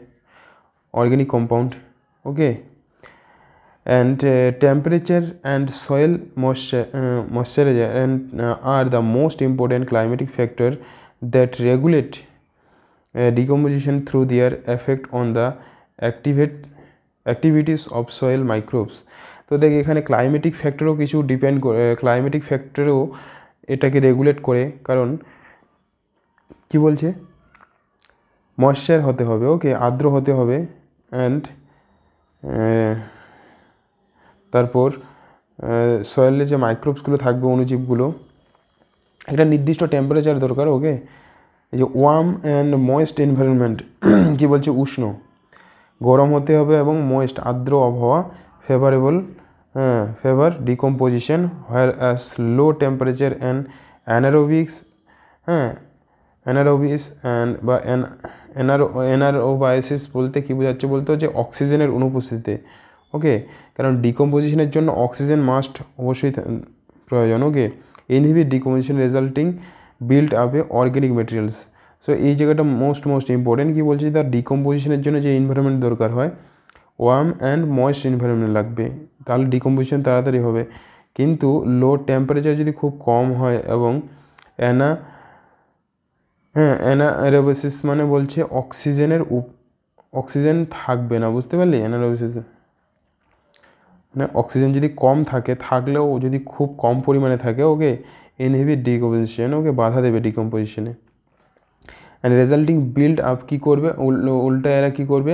organic compound. Okay, and temperature and soil moisture are the most important climatic factor that regulate decomposition through their effect on the activities of soil microbes. তো দেখ এখানে ক্লাইমেটিক ফ্যাক্টরও কিছু ডিপেন্ড করে, ক্লাইমেটিক ফ্যাক্টরও এটাকে রেগুলেট করে। কারণ কি বলছে ময়েশ্চার হতে হবে, ওকে, আর্দ্র হতে হবে, অ্যান্ড তারপর সয়েলে যে মাইক্রোবসগুলো থাকবে অণুজীবগুলো একটা নির্দিষ্ট টেম্পারেচার দরকার। ওকে, এই যে ওয়ার্ম অ্যান্ড ময়েস্ট এনভায়রনমেন্ট কী বলছে উষ্ণ, গরম হতে হবে এবং ময়েস্ট আর্দ্র আবহাওয়া favour decomposition, where as low temperature and anaerobics and বা অ্যানারোবায়োসিস বলতে কী বোঝাচ্ছে বলতে যে অক্সিজেনের অনুপস্থিতিতে। ওকে, কারণ ডিকম্পোজিশনের জন্য অক্সিজেন মাস্ট অবশ্যই প্রয়োজন। Okay, inhibit decomposition resulting build up a organic materials. So এই জায়গাটা মোস্ট ইম্পর্টেন্ট। কী বলছি তার ডিকম্পোজিশনের জন্য যে এনভায়রনমেন্ট দরকার হয় ওয়ার্ম অ্যান্ড ময়েস্ট এনভায়রনমেন্ট লাগবে, তাহলে ডিকম্পোজিশন তাড়াতাড়ি হবে। কিন্তু লো টেম্পারেচার যদি খুব কম হয় এবং অ্যানারোবিসিস মানে বলছে অক্সিজেন থাকবে না, বুঝতে পারলি? অ্যানারোবিসিস মানে অক্সিজেন যদি কম থাকলেও যদি খুব কম পরিমাণে থাকে, ওকে, ইনহিবিট ডিকম্পোজিশন, ওকে, বাধা দেবে ডিকম্পোজিশনে। অ্যান্ড রেজাল্টিং বিল্ড আপ কী করবে উল্টা এরা কী করবে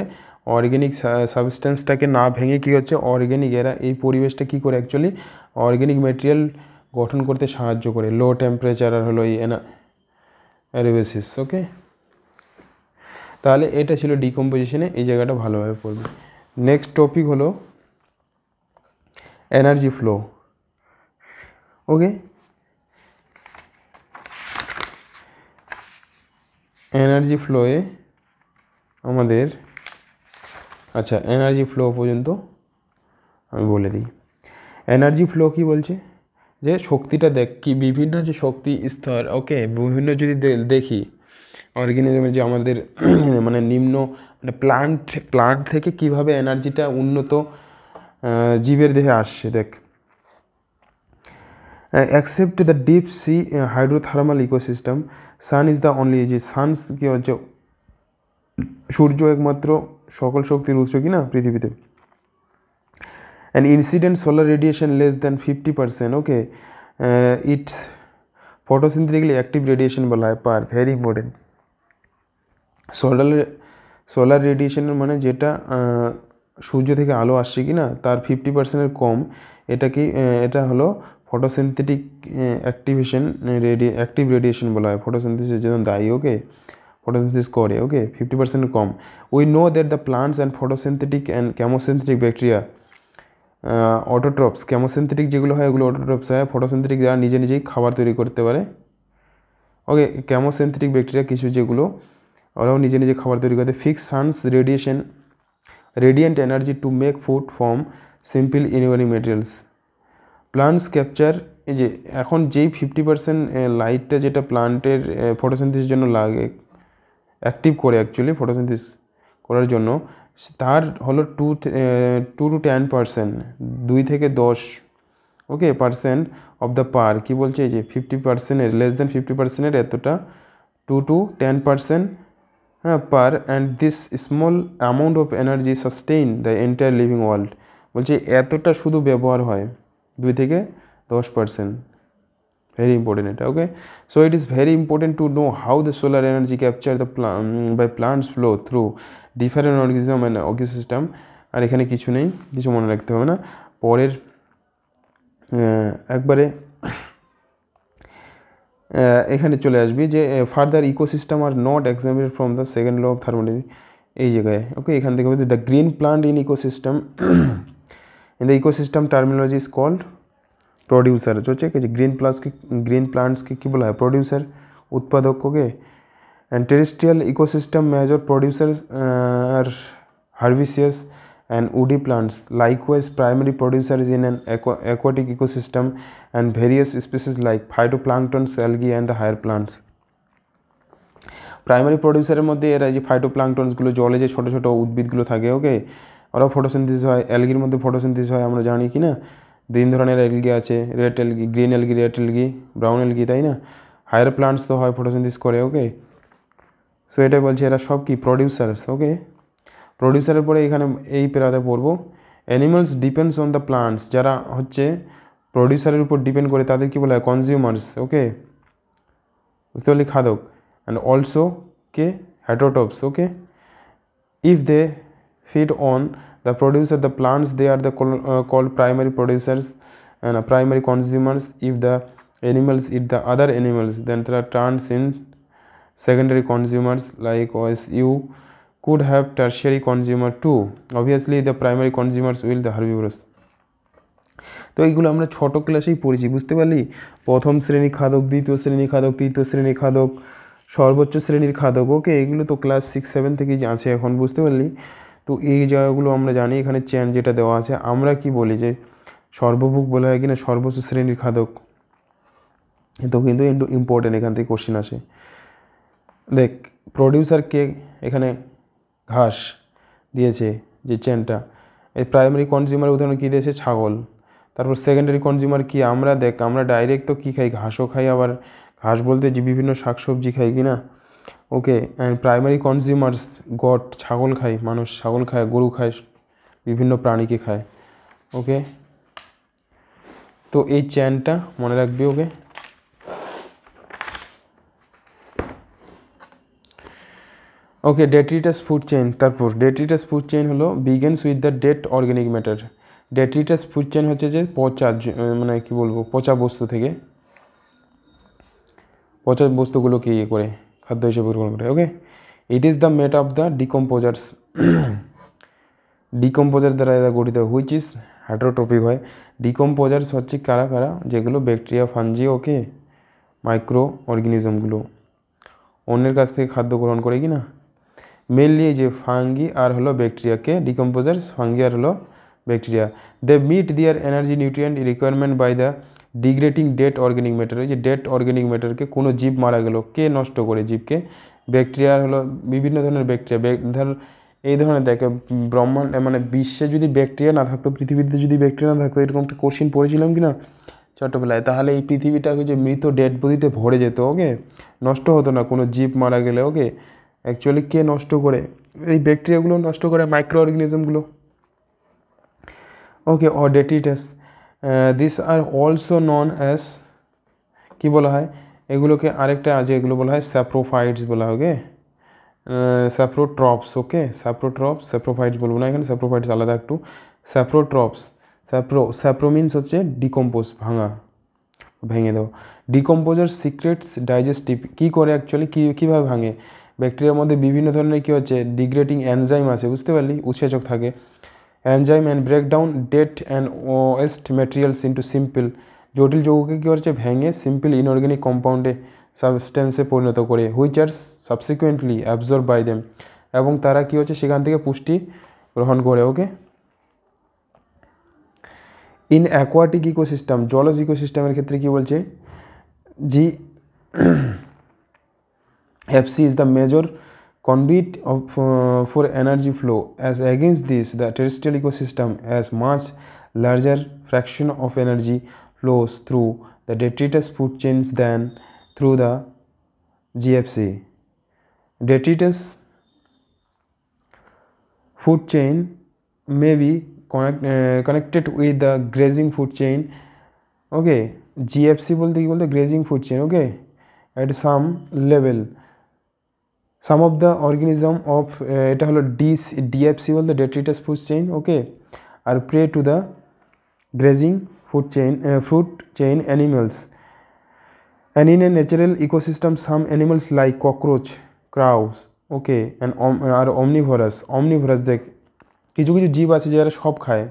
অর্গ্যানিক সাবস্টেন্সটাকে না ভেঙে কী হচ্ছে অর্গ্যানিক এরা এই পরিবেশটা কী করে অ্যাকচুয়ালি অর্গ্যানিক ম্যাটেরিয়াল গঠন করতে সাহায্য করে। লো টেম্পারেচার আর হলো এই অ্যানারোবিসিস। ওকে, তাহলে এটা ছিল ডিকম্পোজিশনে, এই জায়গাটা ভালোভাবে পড়বে। নেক্সট টপিক হলো এনার্জি ফ্লো। ওকে, এনার্জি ফ্লোয়ে আমাদের আচ্ছা এনার্জি ফ্লো পর্যন্ত আমি বলে দিই। এনার্জি ফ্লো কি বলছে যে শক্তিটা দেখ কি বিভিন্ন যে শক্তি স্তর, ওকে, বিভিন্ন যদি দেখি অর্গানিজমের যে আমাদের মানে নিম্ন মানে প্লান্ট থেকে কিভাবে এনার্জিটা উন্নত জীবের দেহে আসছে। দেখ accept the deep sea hydrothermal ecosystem, sun is the only, যে সান কী হচ্ছে সূর্য একমাত্র সকল শক্তির উৎস কি না পৃথিবীতে। And incident solar radiation less than 50%, okay, it's photosynthetically active radiation বলা হয় পার, ভেরি ইম্পর্টেন্ট। সোলার রেডিয়েশনের মানে যেটা সূর্য থেকে আলো আসছে কি না তার 50%-এর কম, এটা হলো ফটোসিনথেটিক অ্যাক্টিভ রেডিয়েশন বলা হয়, ফটোসিনথেসিসের জন্য দায়ী। ওকে, ফটোসিনথেসিস করে, ওকে, 50% কম। We know that the plants and photosynthetic and chemosynthetic bacteria autotrophs, chemosynthetic যেগুলো হয় ওগুলো অটোট্রপস হয়, ফটোসিনথেটিক যারা নিজেই খাবার তৈরি করতে পারে। ওকে, ক্যামোসিনথেটিক ব্যাকটেরিয়া কিছু যেগুলো ওরাও নিজে খাবার তৈরি করতে। Fix sun's radiant energy to make food from simple inorganic materials. Plants capture এই যে এখন যেই 50% লাইটটা যেটা প্লান্টের ফটোসিনথেসিসের জন্য লাগে, অ্যাক্টিভ করে অ্যাকচুয়ালি ফটোসিনথেসিস করার জন্য, তার হলো 2 to 10%, 2 থেকে 10 ওকে পার্সেন্ট অফ দ্য পার, কী বলছে এই যে 50%-এর লেস দেন 50%-এর এতটা 2 to 10% হ্যাঁ PAR, and this small amount of energy sustain the entire living world. বলছে এতটা শুধু ব্যবহার হয় 2 থেকে 10%, very important এটা okay. So it is very important to know how the solar energy capture the by plants flow through different organism and ecosystem. আর এখানে কিছু নেই, কিছু মনে রাখতে হবে না। পরের একবারে এখানে চলে আসবি যে further ecosystem are not exempted from the second law of thermodynamics, এই জায়গায় ওকে। এখান থেকে বলতে the green plant in ecosystem in the ecosystem terminology is called producer. হচ্ছে কি গ্রিন প্লান্টসকে কী বলা হয়? প্রডিউসার, উৎপাদক okay. And terrestrial ecosystem major producers are herbaceous and woody plants. Likewise, primary producers in an aquatic ecosystem and various species like phytoplankton, algae and the higher plants. Primary প্রডিউসারের মধ্যে এরা যে ফাইটোপ্লাঙ্কটনসগুলো, জলে যে ছোটো ছোটো উদ্ভিদগুলো থাকে ওকে, ওরাও ফটোসিনথেসিস হয়। অ্যালগির মধ্যে ফটোসিনথেসিস হয়, আমরা জানি কি না? 3 ধরনের অ্যালগি আছে, red algae, green algae, red algae, brown algae, তাই না? হায়ার প্লান্টস তো হয় ফটোসিনথেসিস করে ওকে। সো এটাই বলছে এরা সব কি প্রডিউসার্স ওকে। প্রডিউসারের পরে এখানে এই পেরাতে পড়বো animals depends on the plants, যারা হচ্ছে প্রডিউসারের উপর ডিপেন্ড করে তাদের কি বলা হয়? কনজিউমার্স ওকে, বুঝতে পারলি? খাদক। অ্যান্ড অলসো কে heterotrophs okay. If they feed on the producer the plants, they are the called primary producers and primary consumers. If the animals eat the other animals, then they are turns in secondary consumers. Likewise, you could have tertiary consumer too. Obviously, the primary consumers will the herbivores. তো এইগুলো আমরা ছোটো ক্লাসেই পড়েছি, বুঝতে পারলি? প্রথম শ্রেণী খাদক, দ্বিতীয় শ্রেণী খাদক, তৃতীয় শ্রেণী খাদক, সর্বোচ্চ শ্রেণীর খাদক ওকে। এগুলো তো ক্লাস 6-7 থেকেই আছে এখন, বুঝতে পারলি? তো এই জায়গাগুলো আমরা জানি। এখানে চেন যেটা দেওয়া আছে, আমরা কি বলি যে সর্বভুক বলা হয় কিনা সর্বোচ্চ শ্রেণীর খাদক, তো কিন্তু ইম্পর্টেন্ট, এখান থেকে কোশ্চেন আসে। দেখ প্রডিউসারকে এখানে ঘাস দিয়েছে যে চেনটা, এই প্রাইমারি কনজিউমার উদাহরণ কী দিয়েছে? ছাগল। তারপর সেকেন্ডারি কনজিউমার কি? আমরা দেখ আমরা ডাইরেক্ট তো কী খাই? ঘাসও খাই, আবার ঘাস বলতে যে বিভিন্ন শাকসবজি খাই কি না ওকে। অ্যান্ড প্রাইমারি কনজিউমার্স গট, ছাগল খায় মানুষ, ছাগল খায়, গরু খায়, বিভিন্ন প্রাণীকে খায় ওকে। তো এই চেনটা মনে রাখবি ওকে। ওকে, ডেট্রিটাস ফুড চেইন। তারপর ডেট্রিটাস ফুড চেইন হলো begins with the dead organic matter. Detritus food chain হচ্ছে যে পচা, মানে কী বলবো, পচা বস্তু থেকে, পচা বস্তুগুলোকে ইয়ে করে খাদ্য হিসেবে গ্রহণ করে okay. It is the made of the decomposers, decomposer দ্বারা এরা গঠিত, হুইচ ইজ হেটেরোট্রপিক হয়। ডিকম্পোজার্স হচ্ছে কারা কারা? যেগুলো ব্যাকটেরিয়া, ফাঞ্জি ওকে, মাইক্রো অর্গানিজমগুলো অন্যের কাছ থেকে খাদ্য গ্রহণ করে কি না। মেনলি এই যে ফাঙ্গি আর হলো ব্যাকটেরিয়াকে ডিকম্পোজার্স, ফাঙ্গি আর হলো bacteria. They meet their energy nutrient requirement by the degrading dead organic matter. এই যে ডেড অর্গ্যানিক ম্যাটারকে কোনো জীব মারা গেল, কে নষ্ট করে? জীবকে। ব্যাকটেরিয়া হলো বিভিন্ন ধরনের ব্যাকটেরিয়া, ধর এই ধরনের দেখে ব্রহ্মাণ্ড মানে বিশ্বে যদি ব্যাকটেরিয়া না থাকতো, পৃথিবীতে যদি ব্যাকটেরিয়া না থাকতো, এরকম একটা কোশ্চেন পড়েছিলাম কি না ছোটোবেলায়, তাহলে এই পৃথিবীটা যে মৃত ডেড বডিতে ভরে যেত ওকে, নষ্ট হতো না কোনো জীব মারা গেলে ওকে। অ্যাকচুয়ালি কে নষ্ট করে? এই ব্যাকটেরিয়াগুলো নষ্ট করে, মাইক্রো অর্গানিজমগুলো okay. Or detritus, this are also known as, কী বলা হয় এগুলোকে? আরেকটা আছে, এগুলো বলা হয় স্যাপ্রোফাইটস বলা হয় ওকে, স্যাপ্রোট্রপস ওকে। স্যাপ্রোট্রপস, স্যাপ্রোফাইটস বলবো না এখানে, স্যাপ্রোফাইটস আলাদা একটু। স্যাপ্রোট্রপস, স্যাপ্রো মিনস হচ্ছে ডিকম্পোজ, ভাঙা, ভেঙে দেওয়া। ডিকম্পোজার সিক্রেটস ডাইজেস্টিভ, কী করে অ্যাকচুয়ালি, কীভাবে ভাঙে? ব্যাকটেরিয়ার মধ্যে বিভিন্ন ধরনের কী হচ্ছে ডিগ্রেডিং এনজাইম আছে, বুঝতে পারলি? উৎসেচক থাকে। Enzyme and breakdown dead and West materials into simple, জটিল যৌগকে কী হচ্ছে ভেঙে সিম্পল ইনঅর্গ্যানিক কম্পাউন্ডে, সাবস্টেন্সে পরিণত করে। Which are subsequently absorb by them, এবং তারা কী হচ্ছে সেখান থেকে পুষ্টি গ্রহণ করে ওকে। ইন অ্যাকোয়াটিক ইকোসিস্টেম, জলজ ইকোসিস্টেমের ক্ষেত্রে কী বলছে, জি FC is the major conduit for energy flow. As against this, the terrestrial ecosystem has much larger fraction of energy flows through the detritus food chains than through the GFC. Detritus food chain may be connected with the grazing food chain. Okay, GFC बोलते कि बोलते grazing food chain. Okay, at some level. Some of the organism of এটা হলো DFC বলতে detritus food chain. Okay, are prey to the grazing food chain animals. And in a natural ecosystem, some animals like cockroach, crows, okay, and are omnivorous. দেখ কিছু কিছু জীব আছে যারা সব খায়,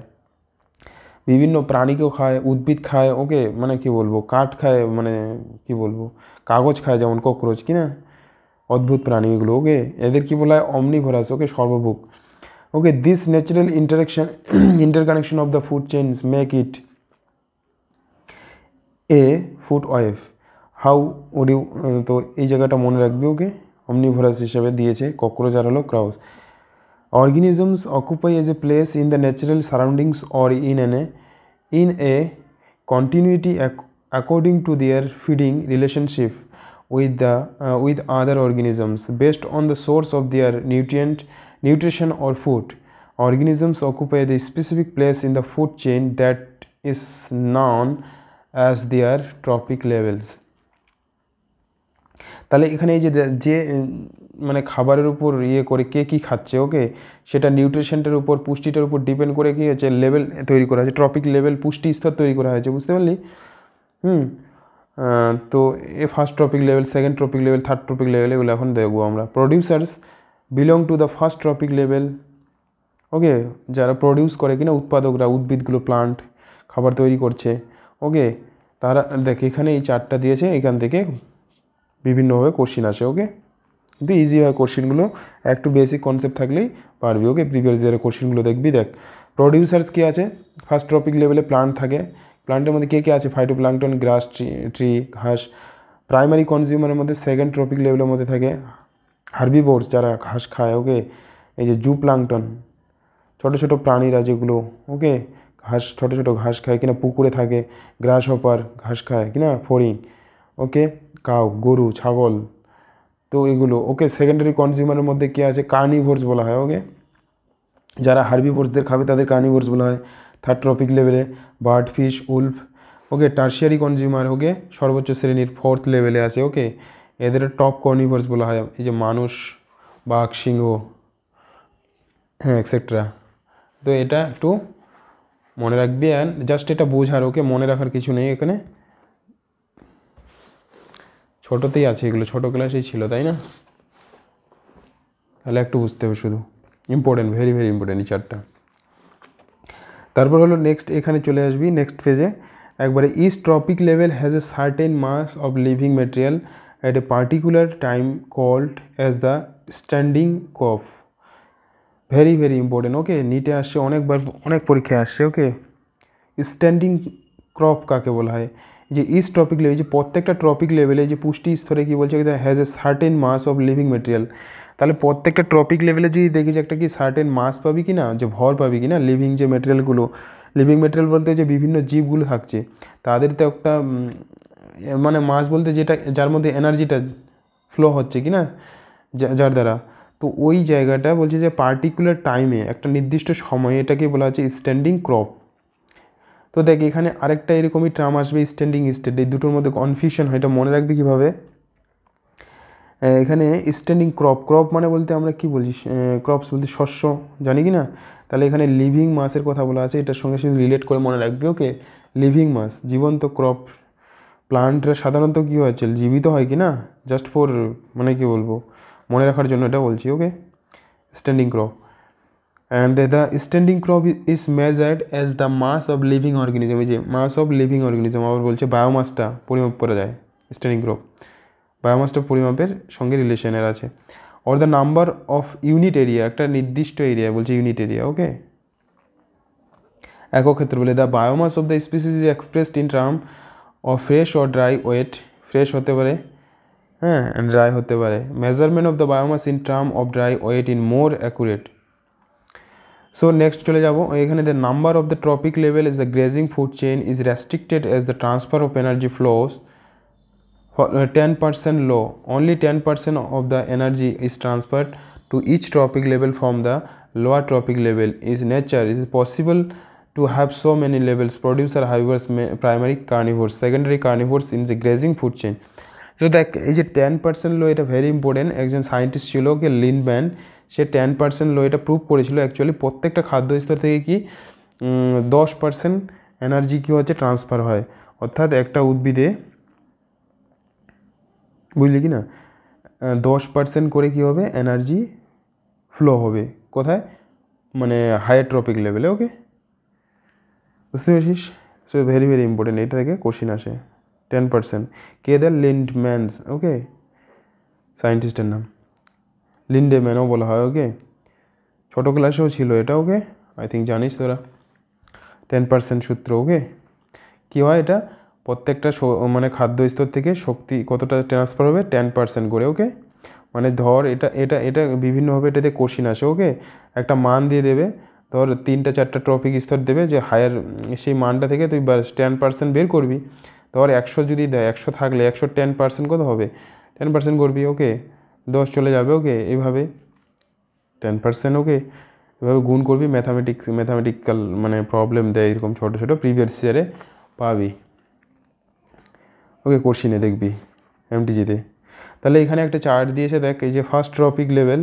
বিভিন্ন প্রাণীকেও খায়, উদ্ভিদ খায়, ওকে, মানে কি বলবো, কাঠ খায়, মানে কি বলবো, কাগজ খায়, যেমন ককরোচ, কি না, অদ্ভুত প্রাণী এগুলো। ওকে, এদের কি বলা হয়, অমনিভোরাস। ওকে, সর্বভুক। Okay, this natural interconnection of the food chains make it a food web. How would you, তো এই জায়গাটা মনে রাখবি। ওকে, অমনিভোরাস হিসাবে দিয়েছে ককরোচ আর হলো Krauss. Organisms occupy as a place in the natural surroundings or in a continuity according to their feeding relationship with other organisms based on the source of their nutrition or food. Organisms occupy the specific place in the food chain that is known as their trophic levels. তাহলে এখানে এই যে মানে খাবারের উপর ইয়ে করে কে কী খাচ্ছে, ওকে, সেটা নিউট্রিশনটার উপর, পুষ্টিটার উপর ডিপেন্ড করে কী হচ্ছে, লেভেল তৈরি করা হয়েছে, ট্রপিক লেভেল, পুষ্টি স্তর তৈরি করা হয়েছে, বুঝতে পারলি? তো a first trophic level, second trophic level, third trophic level, এগুলো এখন দেখবো আমরা। Producers belong to the first trophic level. Okay, যারা প্রডিউস করে কিনা, উৎপাদকরা, উদ্ভিদগুলো, প্লান্ট খাবার তৈরি করছে। ওকে, তারা দেখ এখানে এই চারটা দিয়েছে, এখান থেকে বিভিন্নভাবে কোশ্চিন আসে। ওকে, কিন্তু ইজি হয় কোশ্চিনগুলো, একটু বেসিক কনসেপ্ট থাকলেই পারবি। ওকে, প্রিভিয়াস ইয়ারের কোশ্চিনগুলো দেখবি। দেখ প্রডিউসার্স কী আছে, ফার্স্ট ট্রপিক লেভেলে প্লান্ট থাকে, প্লান্টের মধ্যে কে কে আছে, ফাইটোপ্লাঙ্কটন, গ্রাস, ট্রি, ঘাস। প্রাইমারি কনজিউমারের মধ্যে সেকেন্ড ট্রপিক লেভেলের মধ্যে থাকে হার্বিভোরস, যারা ঘাস খায়। ওকে, এই যে জুপ্লাঙ্কটন, ছোটো ছোটো প্রাণীরা যেগুলো, ওকে, ঘাস, ছোটো ছোটো ঘাস খায় কিনা, পুকুরে থাকে। গ্রাস হপার, ঘাস খায় কিনা, ফড়িং। ওকে, কাউ, গরু, ছাগল, তো এগুলো। ওকে, সেকেন্ডারি কনজিউমারের মধ্যে কে আছে, কার্নিভোরস বলা হয়। ওকে, যারা হার্বিভোরসদের খাবে তাদের কার্নিভোরস বলা হয়। থার্ড ট্রপিক লেভেলে বার্ড, ফিশ, উল্ফ। ওকে, টার্সিয়ারি কনজিউমার, ওকে, সর্বোচ্চ শ্রেণীর ফোর্থ লেভেলে আছে। ওকে, এদের টপ কর্নিভোরস বলা হয়, এই যে মানুষ, বাঘ, সিংহ, হ্যাঁ, এক্সেট্রা। তো এটা একটু মনে রাখবি, অ্যান্ড জাস্ট এটা বোঝার। ওকে, মনে রাখার কিছু নেই এখানে, ছোটোতেই আছে এগুলো, ছোটো ক্লাসেই ছিল, তাই না? তাহলে একটু বুঝতে হবে শুধু, ইম্পর্টেন্ট, ভেরি ভেরি ইম্পর্টেন্ট এই চারটা। তারপর হলো নেক্সট, এখানে চলে আসবি নেক্সট ফেজে একবারে। Each trophic level has a certain mass of living material at a particular time called as the standing crop. Very very important. Okay, নিটে আসছে অনেকবার, অনেক পরীক্ষায় আসছে। ওকে, স্ট্যান্ডিং ক্রপ কাকে বলা হয়, এই যে ইচ ট্রপিক লেভেল, যে প্রত্যেকটা ট্রপিক লেভেলে যে পুষ্টি স্তরে কী বলছে, has a certain mass of living material. তাহলে প্রত্যেকটা ট্রপিক লেভেলে যদি দেখিস একটা কি সার্টেন মাস পাবি কি না, যে ভর পাবি কি না, লিভিং যে ম্যাটেরিয়ালগুলো, লিভিং ম্যাটেরিয়াল বলতে যে বিভিন্ন জীবগুলো থাকছে তাদের তো একটা মানে মাস বলতে যেটা, যার মধ্যে এনার্জিটা ফ্লো হচ্ছে কি না, যার দ্বারা, তো ওই জায়গাটা বলছে যে পার্টিকুলার টাইমে, একটা নির্দিষ্ট সময়ে, এটাকে বলা হচ্ছে স্ট্যান্ডিং ক্রপ। তো দেখ এখানে আরেকটা এরকমই টার্ম আসবে, স্ট্যান্ডিং স্টেট, এই দুটোর মধ্যে কনফিউশন হয়, এটা মনে রাখবি কীভাবে। এখানে স্ট্যান্ডিং ক্রপ মানে বলতে আমরা কি বলছি, ক্রপস বলতে শস্য, জানি কি না। তাহলে এখানে লিভিং মাসের কথা বলা আছে, এটার সঙ্গে শুধু রিলেট করে মনে রাখবি। ওকে, লিভিং মাস, জীবন্ত ক্রপ। প্লান্টরা সাধারণত কী হয়েছে, জীবিত হয় কি না, জাস্ট ফর মানে কি বলবো, মনে রাখার জন্য এটা বলছি। Okay, standing crop. And the standing crop is measured as the mass of living organism. এই যে মাস অফ লিভিং অর্গানিজম, আবার বলছে বায়োমাসটা পরিমাপ করা যায় স্ট্যান্ডিং ক্রপ, বায়োমাসটা পরিমাপের সঙ্গে রিলেশনের আছে। Or the number of unit area, একটা নির্দিষ্ট এরিয়া বলছে ইউনিট এরিয়া। ওকে, একক ক্ষেত্র বলে the biomass of the species is expressed in term of fresh or dry weight, fresh হতে পারে হ্যাঁ ড্রাই হতে পারে। Measurement of the biomass in term of dry weight in more accurate. So next চলে যাব এখানে the number of the trophic level is the grazing food chain is restricted as the transfer of energy flows 10% low, only 10% of the energy is transferred to each tropic level from the lower tropic level. Is nature is possible to have so many levels. Producer however primary carnivores, secondary carnivores in the grazing food chain. So দেখ এই যে 10% লো এটা very important. একজন scientist ছিল কে লিন্ডম্যান, সে 10% লো এটা prove করেছিল actually প্রত্যেকটা খাদ্য স্তর থেকে কি 10% এনার্জি কী হচ্ছে ট্রান্সফার হয়, অর্থাৎ একটা উদ্ভিদে বুঝলি কি না 10% করে কী হবে এনার্জি ফ্লো হবে কোথায় মানে হায়ার ট্রপিক লেভেলে। ওকে বুঝতে পেরেছিস? সো ভেরি ভেরি ইম্পর্টেন্ট, এটা থেকে কোশ্চিন আসে 10%। কে দ্য লিন্ডম্যানস, ওকে সায়েন্টিস্টের নাম লিন্ডেম্যানও বলা হয়। ওকে ছোটো ক্লাসেও ছিল এটা। ওকে আই থিঙ্ক জানিস তোরা 10% সূত্র। ওকে কী হয় এটা প্রত্যেকটা মানে খাদ্য স্তর থেকে শক্তি কতটা ট্রান্সফার হবে 10% করে। ওকে মানে ধর এটা এটা এটা বিভিন্নভাবে এটাতে কোশ্চিন আসে। ওকে একটা মান দিয়ে দেবে, ধর 3-4টা ট্রপিক স্তর দেবে যে হায়ার, সেই মানটা থেকে তুই 10% বের করবি। ধর 100 যদি দেয়, 100 থাকলে 100 10% কত হবে 10% করবি। ওকে 10 চলে যাবে। ওকে এইভাবে 10%। ওকে এভাবে গুণ করবি। ম্যাথামেটিক্যাল মানে প্রবলেম দেয় এরকম ছোটো ছোটো, প্রিভিয়াস ইয়ারে পাবি। ওকে কোশ্চিনে দেখবি এমটিজিতে। তাহলে এখানে একটা চার্ট দিয়েছে দেখ, এই যে first trophic level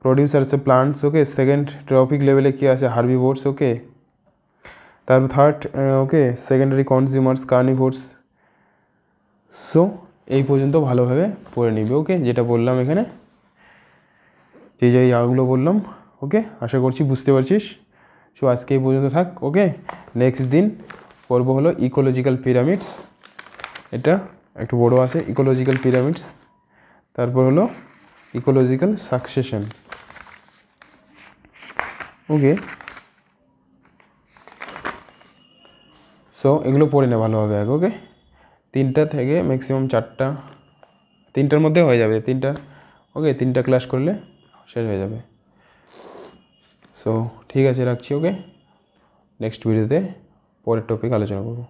producers plants. Okay second trophic লেভেলে কী আছে হার্বিভোরস। ওকে তারপর third okay secondary consumers carnivores. So এই পর্যন্ত ভালোভাবে পড়ে নিবি। ওকে যেটা বললাম এখানে যে ইয়াগুলো বললাম। ওকে আশা করছি বুঝতে পারছিস। সো আজকে এই পর্যন্ত থাক। ওকে নেক্সট দিন করবো হলো ইকোলজিক্যাল পিরামিডস, এটা একটু বড় আছে ইকোলজিক্যাল পিরামিডস। তারপর হলো ইকোলজিক্যাল সাকসেশন। ওকে সো এগুলো পড়ে নে ভালোভাবে আগে। ওকে 3টা থেকে ম্যাক্সিমাম 4টা, 3টার মধ্যে হয়ে যাবে 3টা। ওকে 3টা ক্লাস করলে শেষ হয়ে যাবে। সো ঠিক আছে রাখছি। ওকে নেক্সট ভিডিওতে পরের টপিক আলোচনা করবো।